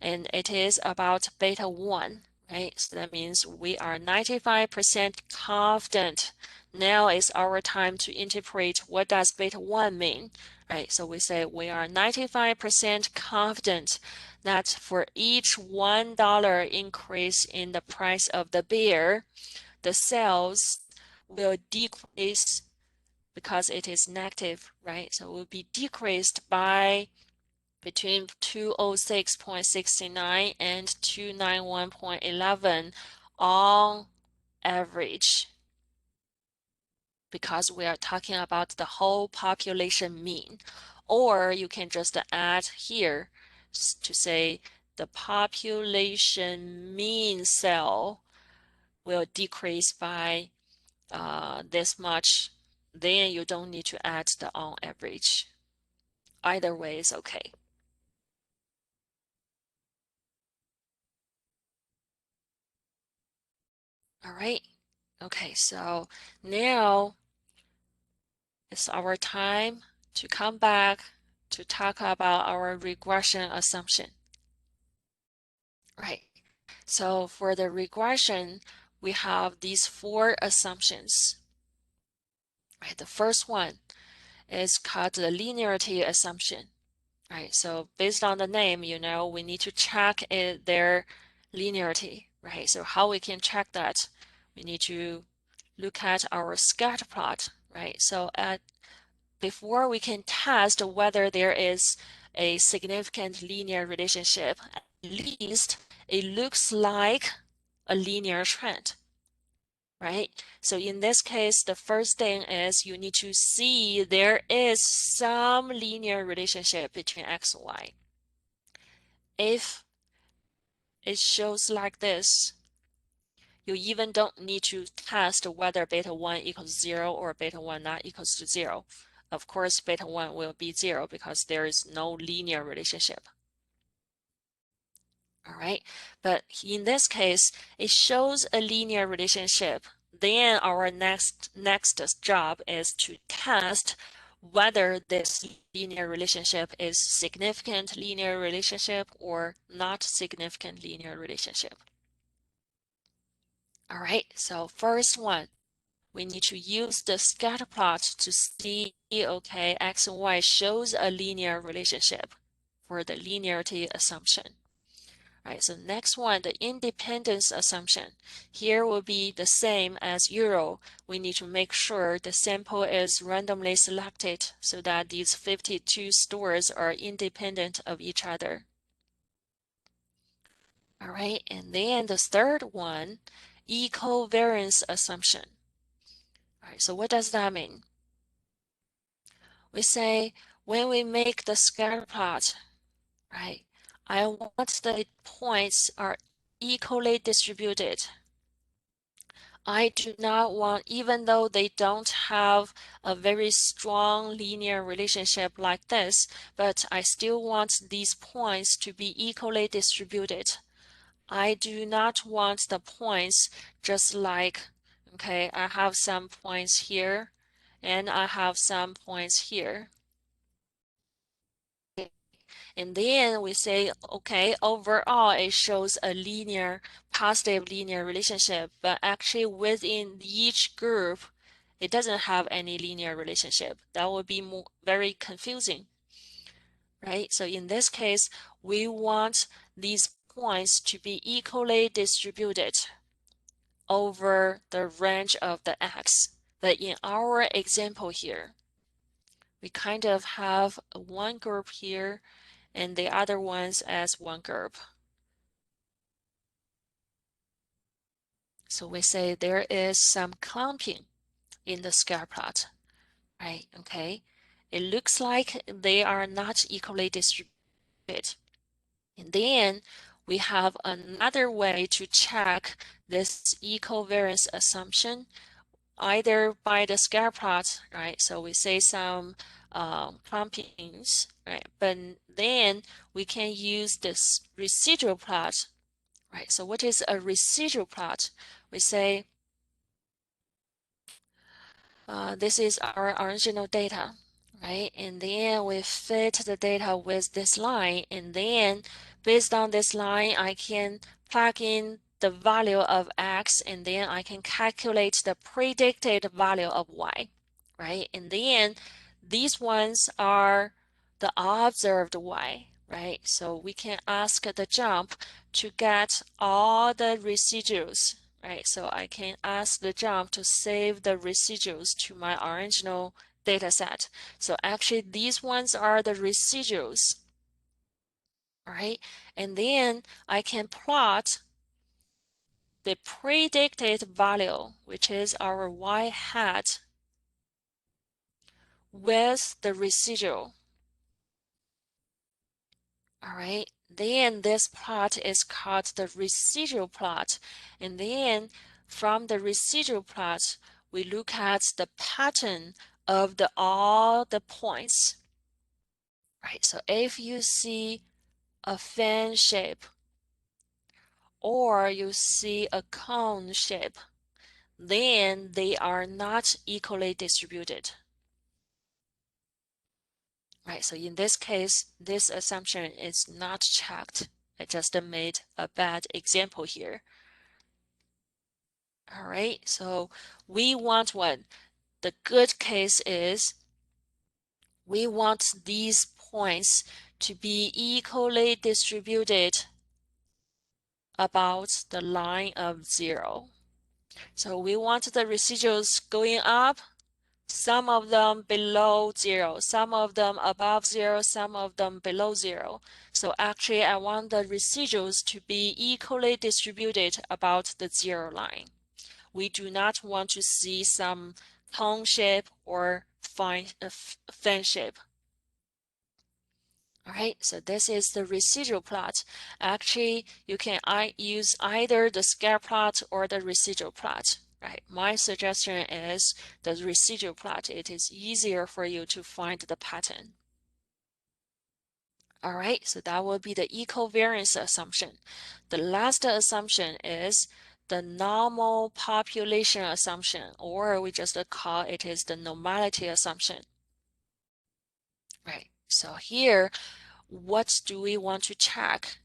and it is about beta 1, right? So that means we are 95% confident. Now is our time to interpret what does beta 1 mean, right? So we say we are 95% confident that for each $1 increase in the price of the beer, the sales will decrease because it is negative, right? So it will be decreased by between 206.69 and 291.11 on average, because we are talking about the whole population mean. Or you can just add here to say the population mean cell will decrease by this much. Then you don't need to add the on average. Either way is okay. All right. Okay, so now it's our time to come back to talk about our regression assumption. Right. So for the regression, we have these 4 assumptions. Right. The first one is called the linearity assumption. Right. So based on the name, we need to check their linearity, right? So how we can check that? We need to look at our scatter plot, right? So before we can test whether there is a significant linear relationship, at least it looks like a linear trend, right? So in this case, the first thing is you need to see there is some linear relationship between x and y. If it shows like this, you even don't need to test whether beta 1 equals 0 or beta 1 not equals to 0. Of course, beta 1 will be 0 because there is no linear relationship. All right, but in this case, it shows a linear relationship. Then our next job is to test whether this linear relationship is significant linear relationship or not significant linear relationship. All right, so first one, we need to use the scatter plot to see, okay, x and y shows a linear relationship for the linearity assumption. All right, so next one, the independence assumption. Here will be the same as Euro. We need to make sure the sample is randomly selected so that these 52 stores are independent of each other. All right, and then the third one, equivariance assumption. All right, so what does that mean? We say when we make the scatter plot, right, I want the points are equally distributed. I do not want, even though they don't have a very strong linear relationship like this, but I still want these points to be equally distributed. I do not want the points just like, okay, I have some points here and I have some points here. And then we say, okay, overall it shows a linear, positive linear relationship, but actually within each group, it doesn't have any linear relationship. That would be very confusing, right? So in this case, we want these points to be equally distributed over the range of the x. But in our example here, we kind of have one group here and the other ones as one group. So we say there is some clumping in the scatter plot, right? Okay. It looks like they are not equally distributed. And then we have another way to check this equivariance assumption, either by the scatter plot, right? So we say some clumpings, right? But then we can use this residual plot, right? So what is a residual plot? We say this is our original data, right? And then we fit the data with this line, and then based on this line, I can plug in the value of x, and then I can calculate the predicted value of y, right? And then these ones are the observed y, right? So we can ask the jump to get all the residuals, right? So I can ask the jump to save the residuals to my original data set. So actually these ones are the residuals, right? And then I can plot the predicted value, which is our y hat, with the residual. All right, then this plot is called the residual plot. And then from the residual plot, we look at the pattern of all the points. Right, so if you see a fan shape or you see a cone shape, then they are not equally distributed. Right, so in this case, this assumption is not checked. I just made a bad example here. All right, so we want what? The good case is we want these points to be equally distributed about the line of 0. So we want the residuals going up, some of them below 0, some of them above 0, some of them below 0. So actually I want the residuals to be equally distributed about the 0 line. We do not want to see some cone shape or fan shape. All right, so this is the residual plot. Actually, you can use either the scatter plot or the residual plot. Right, my suggestion is the residual plot. It is easier for you to find the pattern. All right, so that will be the equivariance assumption. The last assumption is the normal population assumption, or we just call it is the normality assumption. Right, so here, what do we want to check?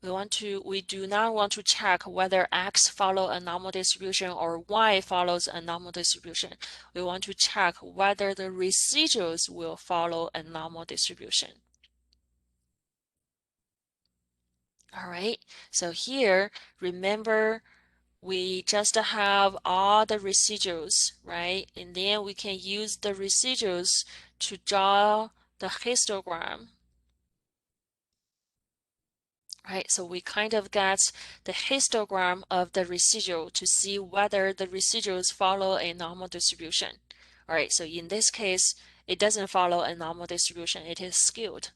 We do not want to check whether X follow a normal distribution or Y follows a normal distribution. We want to check whether the residuals will follow a normal distribution. All right, so here, remember, we just have all the residuals, right? And then we can use the residuals to draw the histogram. Right, so we kind of get the histogram of the residual to see whether the residuals follow a normal distribution. All right, so in this case, it doesn't follow a normal distribution, it is skewed.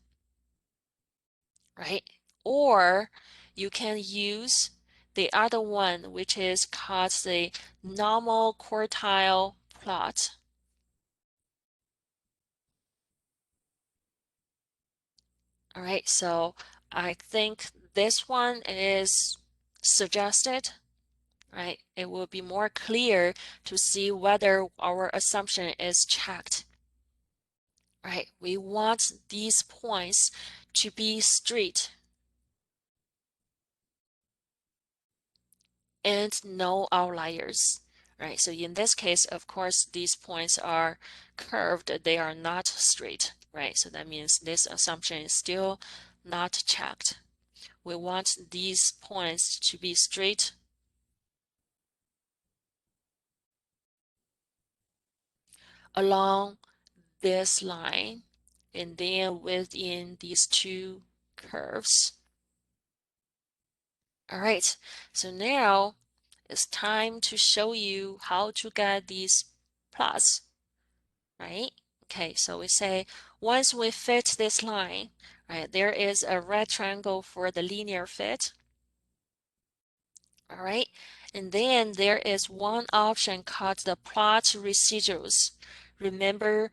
Right, or you can use the other one, which is called the normal quartile plot. All right, so I think this one is suggested. Right? It will be more clear to see whether our assumption is checked. Right? We want these points to be straight and no outliers. Right? So in this case, of course, these points are curved. They are not straight. Right? So that means this assumption is still not checked. We want these points to be straight along this line and then within these two curves. All right, so now it's time to show you how to get these plots, right? Okay, so we say once we fit this line, right, there is a red triangle for the linear fit. All right, and then there is one option called the plot residuals. Remember,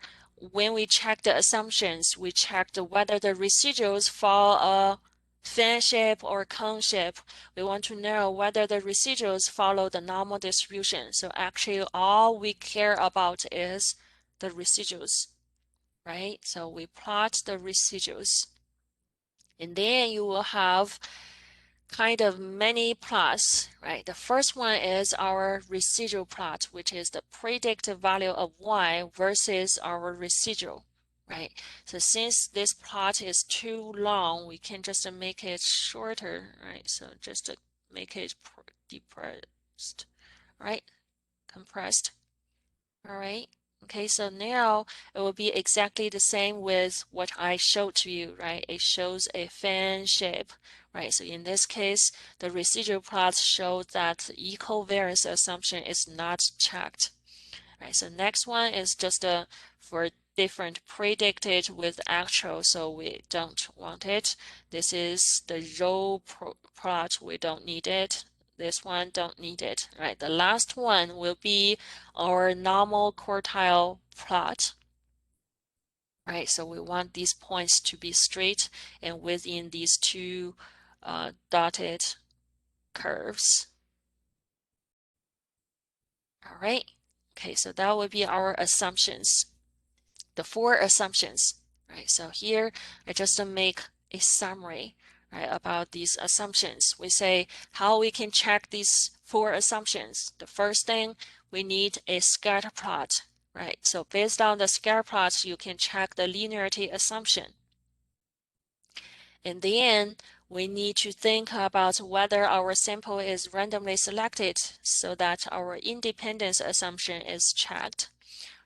when we check the assumptions, we checked whether the residuals follow a fan shape or cone shape. We want to know whether the residuals follow the normal distribution. So actually, all we care about is the residuals, right? So we plot the residuals. And then you will have kind of many plots, right? The first one is our residual plot, which is the predicted value of y versus our residual, right? So since this plot is too long, we can just make it shorter, right? So just to make it depressed, right? Compressed, all right? Okay, so now it will be exactly the same with what I showed to you, right? It shows a fan shape, right? So in this case, the residual plots show that the equivariance assumption is not checked, right? So next one is just for different predicted with actual, so we don't want it. This is the row plot, we don't need it. This one don't need it, right? The last one will be our normal quartile plot, right? So we want these points to be straight and within these two dotted curves. All right. Okay, so that would be our assumptions, the 4 assumptions, right? So here I just make a summary, right, about these assumptions. We say how we can check these 4 assumptions. The first thing, we need a scatter plot, right? So based on the scatter plots, you can check the linearity assumption. And then we need to think about whether our sample is randomly selected so that our independence assumption is checked,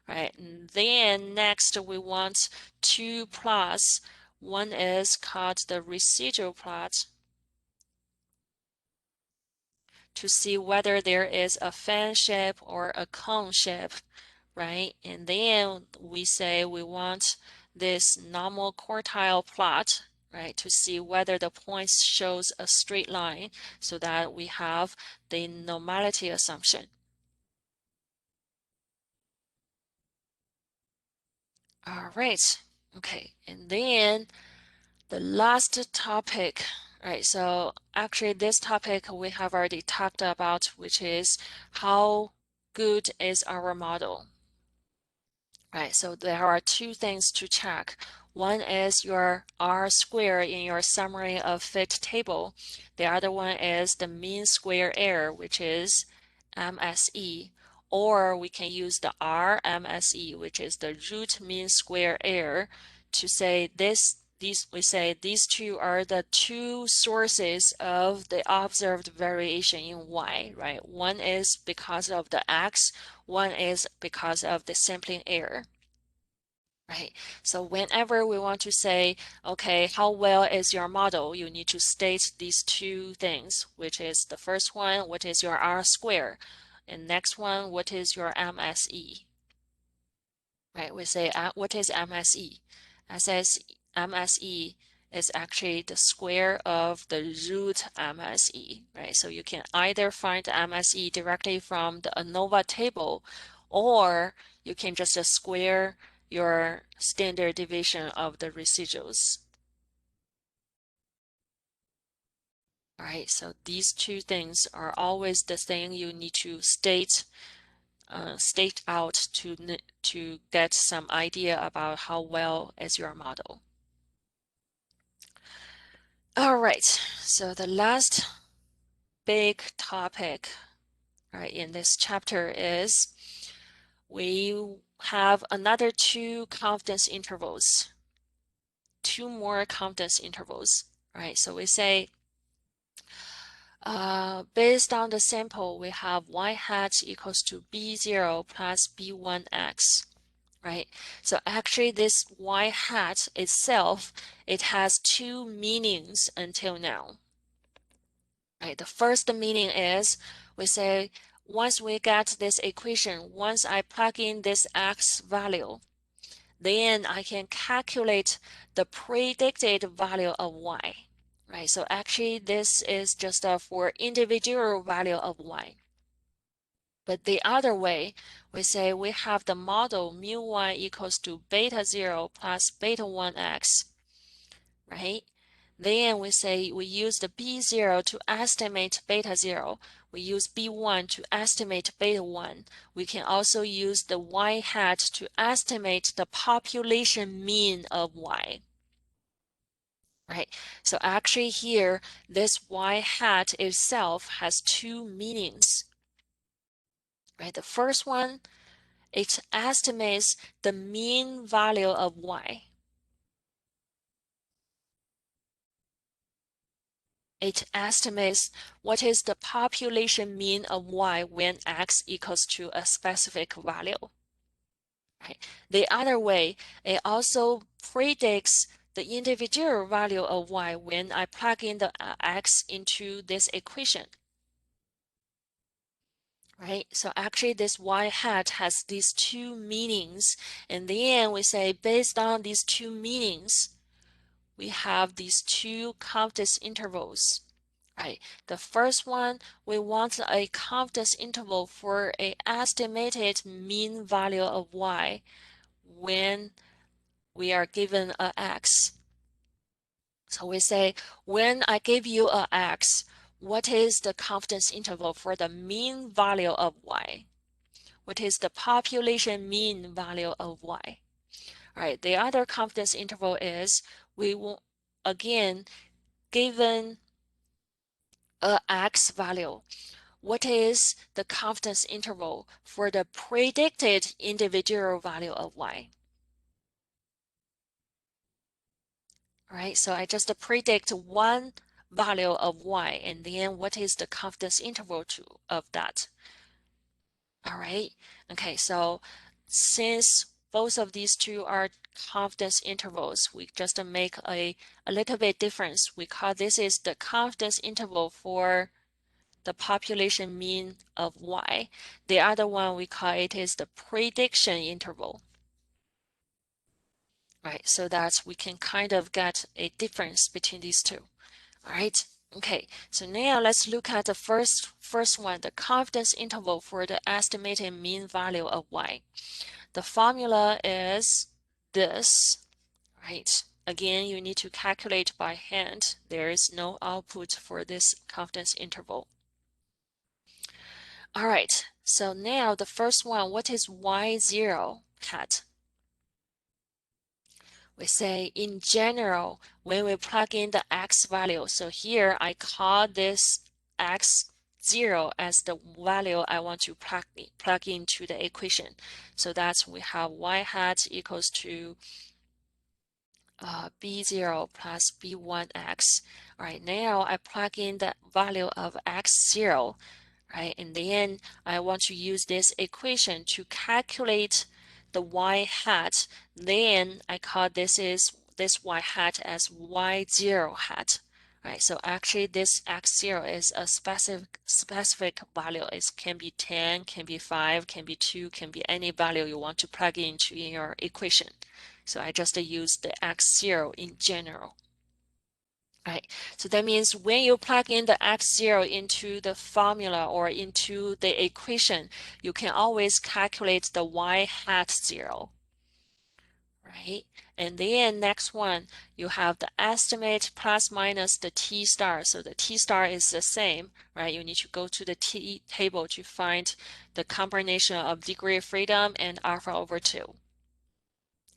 right? And then next we want two plots. One is called the residual plot to see whether there is a fan shape or a cone shape, right? And then we say we want this normal quartile plot, right, to see whether the points shows a straight line so that we have the normality assumption. All right, okay, and then the last topic, right? So actually this topic we have already talked about, which is how good is our model, right? So there are two things to check. One is your R square in your summary of fit table. The other one is the mean square error, which is MSE. Or we can use the RMSE, which is the root mean square error, to say we say these two are the two sources of the observed variation in Y, right? One is because of the X, one is because of the sampling error. Right. So whenever we want to say, okay, how well is your model, you need to state these two things, which is the first one, what is your R square? And next one, what is your MSE? Right. We say, what is MSE? MSE is actually the square of the root MSE, right? So you can either find the MSE directly from the ANOVA table, or you can just square your standard deviation of the residuals. All right, so these two things are always the thing you need to state out to get some idea about how well is your model. All right, so the last big topic, right, in this chapter is we have another two more confidence intervals, right? So we say, based on the sample, we have y hat equals to b0 plus b1x, right? So actually this y hat itself, it has two meanings until now, right? The first meaning is we say, once we get this equation, once I plug in this x value, then I can calculate the predicted value of y, right? So actually this is just for individual value of y. But the other way, we say we have the model mu y equals to beta 0 plus beta 1x, right? Then we say we use the B0 to estimate beta 0. We use B1 to estimate beta 1. We can also use the y hat to estimate the population mean of y. Right? So actually here, this y hat itself has two meanings. Right? The first one, it estimates the mean value of y. It estimates what is the population mean of y when x equals to a specific value. Right? The other way, it also predicts the individual value of y when I plug in the x into this equation. Right? So actually this y hat has these two meanings, and then we say based on these two meanings, we have these two confidence intervals. Right. The first one, we want a confidence interval for a estimated mean value of y when we are given a x. So we say, when I give you a x, what is the confidence interval for the mean value of y? What is the population mean value of y? All right. The other confidence interval is we will, again, given a x value, what is the confidence interval for the predicted individual value of y? All right, so I just predict one value of y, and then what is the confidence interval of that. All right. Okay, so since both of these two are confidence intervals, we just make a little bit difference. We call this is the confidence interval for the population mean of y. The other one we call it is the prediction interval. Right, so that we can kind of get a difference between these two. All right. Okay, so now let's look at the first one, the confidence interval for the estimated mean value of y. The formula is this, right? Again, you need to calculate by hand. There is no output for this confidence interval. All right, so now the first one, what is y0 hat? We say in general, when we plug in the x value, so here I call this x0 as the value I want to plug into the equation. So that's we have y hat equals to b0 plus b1x. All right, now I plug in the value of x0, right? And then I want to use this equation to calculate the y hat. Then I call this y hat as y0 hat. Right, so actually this x0 is a specific value. It can be 10, can be 5, can be 2, can be any value you want to plug into in your equation. So I just use the x0 in general. Right, so that means when you plug in the x0 into the formula or into the equation, you can always calculate the y hat 0. Right, and then next one, you have the estimate plus minus the t star. So the t star is the same, right? You need to go to the t table to find the combination of degree of freedom and alpha over 2.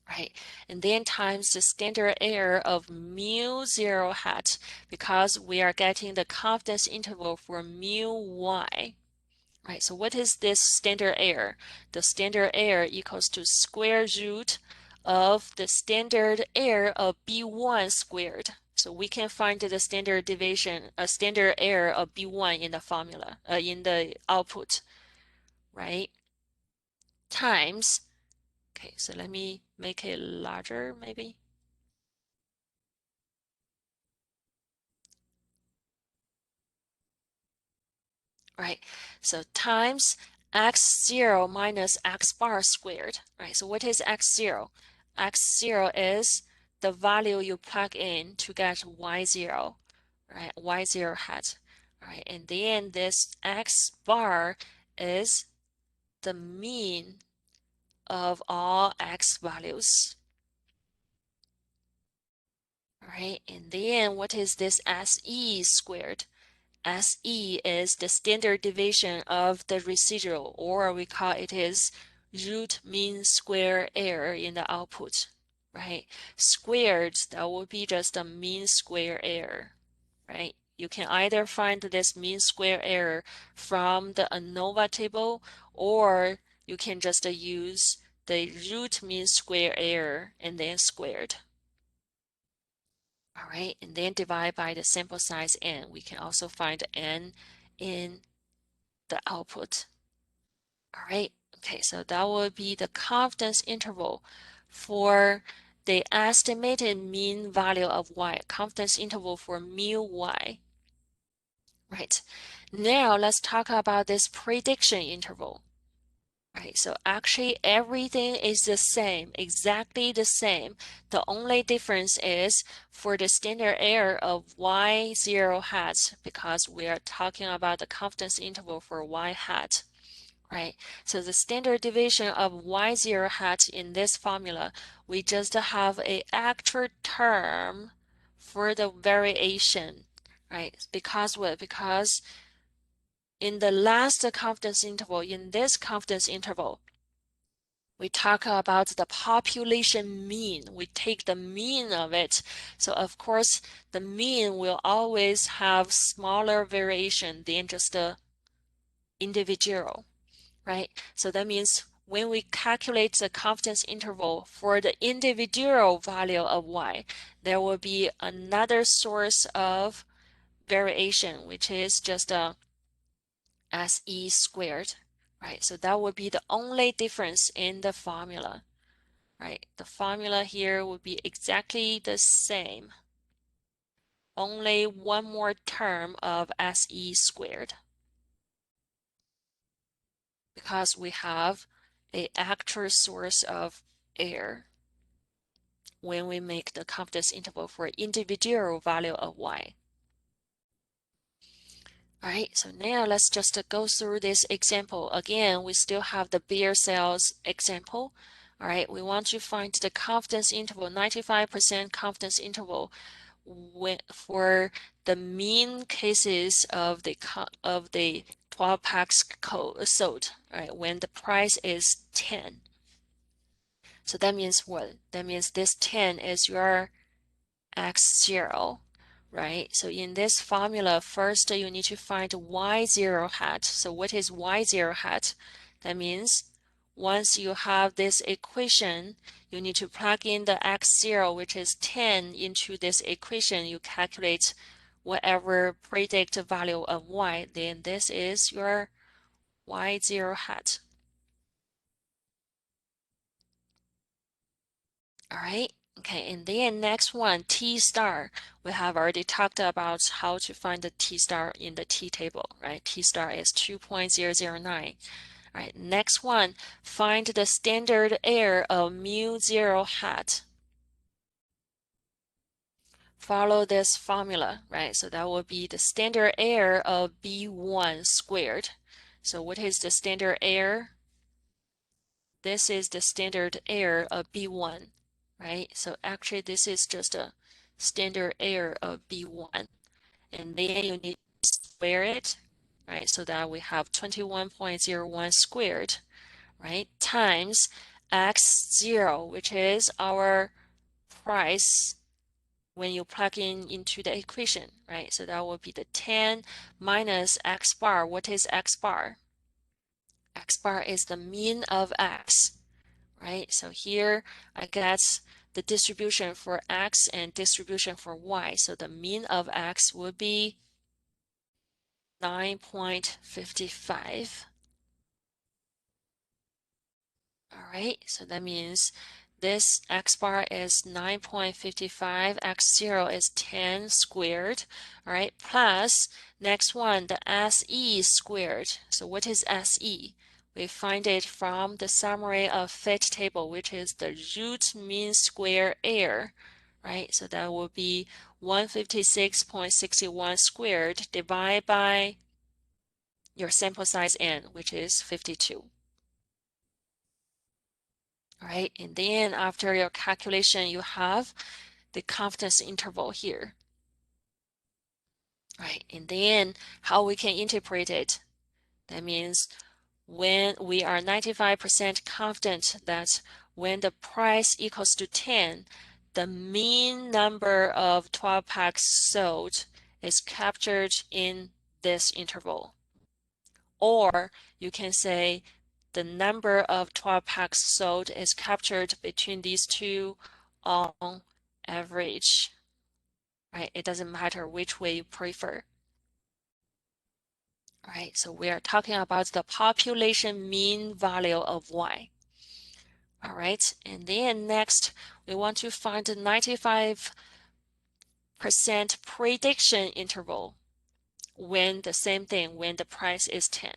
Right, and then times the standard error of mu 0 hat, because we are getting the confidence interval for mu y. Right, so what is this standard error? The standard error equals to square root of the standard error of b1 squared. So we can find the standard deviation, a standard error of b1 in the formula, in the output, right? Times, okay, so let me make it larger maybe. Right, so times x0 minus x bar squared. Right, so what is x0? X0 is the value you plug in to get y0, right? Y0 hat. Right, and then this x bar is the mean of all x values. Right, and then what is this SE squared? SE is the standard deviation of the residual, or we call it is root mean square error in the output, right? Squared, that will be just a mean square error, right? You can either find this mean square error from the ANOVA table, or you can just use the root mean square error and then squared. All right, and then divide by the sample size n. We can also find n in the output. All right, okay, so that will be the confidence interval for the estimated mean value of y, confidence interval for mu y. Right, now let's talk about this prediction interval. Right, so actually everything is the same, exactly the same. The only difference is for the standard error of y0 hat, because we are talking about the confidence interval for y hat, right? So the standard deviation of y0 hat in this formula, we just have a extra term for the variation, right? Because what? Because in the last confidence interval, in this confidence interval, we talk about the population mean. We take the mean of it. So of course, the mean will always have smaller variation than just the individual, right? So that means when we calculate the confidence interval for the individual value of y, there will be another source of variation, which is just a SE squared, right? So that would be the only difference in the formula, right? The formula here would be exactly the same. Only one more term of SE squared, because we have an actual source of air when we make the confidence interval for individual value of y. All right, so now let's just go through this example. Again, we still have the beer sales example. All right, we want to find the confidence interval, 95% confidence interval for the mean cases of the 12 packs sold, right, when the price is 10. So that means what? That means this 10 is your x0, right? So in this formula, first you need to find y0 hat. So what is y0 hat? That means once you have this equation, you need to plug in the x0, which is 10, into this equation. You calculate whatever predict value of y, then this is your y0 hat. All right. Okay, and then next one, T star. We have already talked about how to find the T star in the T table, right? T star is 2.009. All right, next one, find the standard error of mu0 hat. Follow this formula, right? So that will be the standard error of B1 squared. So what is the standard error? This is the standard error of B1, right? So actually this is just a standard error of B1. And then you need to square it, right? So that we have 21.01 squared, right? Times x0, which is our price when you plug in into the equation, right? So that will be the 10 minus x bar. What is x bar? X bar is the mean of x, right? So here I get the distribution for x and distribution for y. So the mean of x would be 9.55. All right, so that means this x bar is 9.55, x0 is 10 squared, all right, plus next one, the SE squared. So what is SE? We find it from the summary of fit table, which is the root mean square error, right? So that will be 156.61 squared divided by your sample size n, which is 52. All right, and then after your calculation, you have the confidence interval here. All right, and then how we can interpret it. That means when we are 95% confident that when the price equals to 10, the mean number of 12 packs sold is captured in this interval. Or you can say the number of 12 packs sold is captured between these two on average, right? It doesn't matter which way you prefer. All right, so we are talking about the population mean value of y. All right, and then next, we want to find the 95% prediction interval when the same thing, when the price is 10.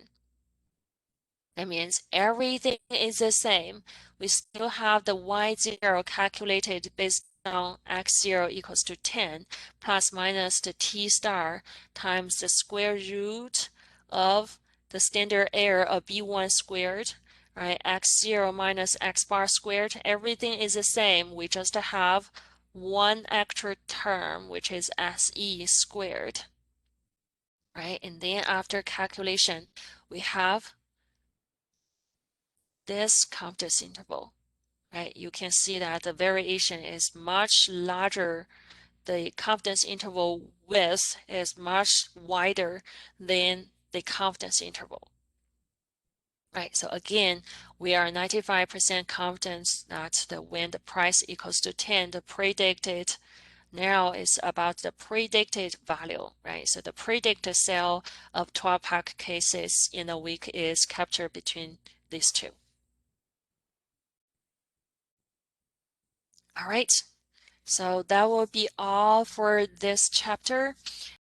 That means everything is the same. We still have the y0 calculated based on x0 equals to 10 plus minus the t star times the square root of the standard error of b1 squared, right? X0 minus x bar squared. Everything is the same. We just have one extra term, which is se squared, right? And then after calculation, we have this confidence interval, right? You can see that the variation is much larger. The confidence interval width is much wider than the confidence interval, right? So again, we are 95% confident that when the price equals to 10, the predicted Now it's about the predicted value, right? So the predicted sale of 12-pack cases in a week is captured between these two. All right, so that will be all for this chapter.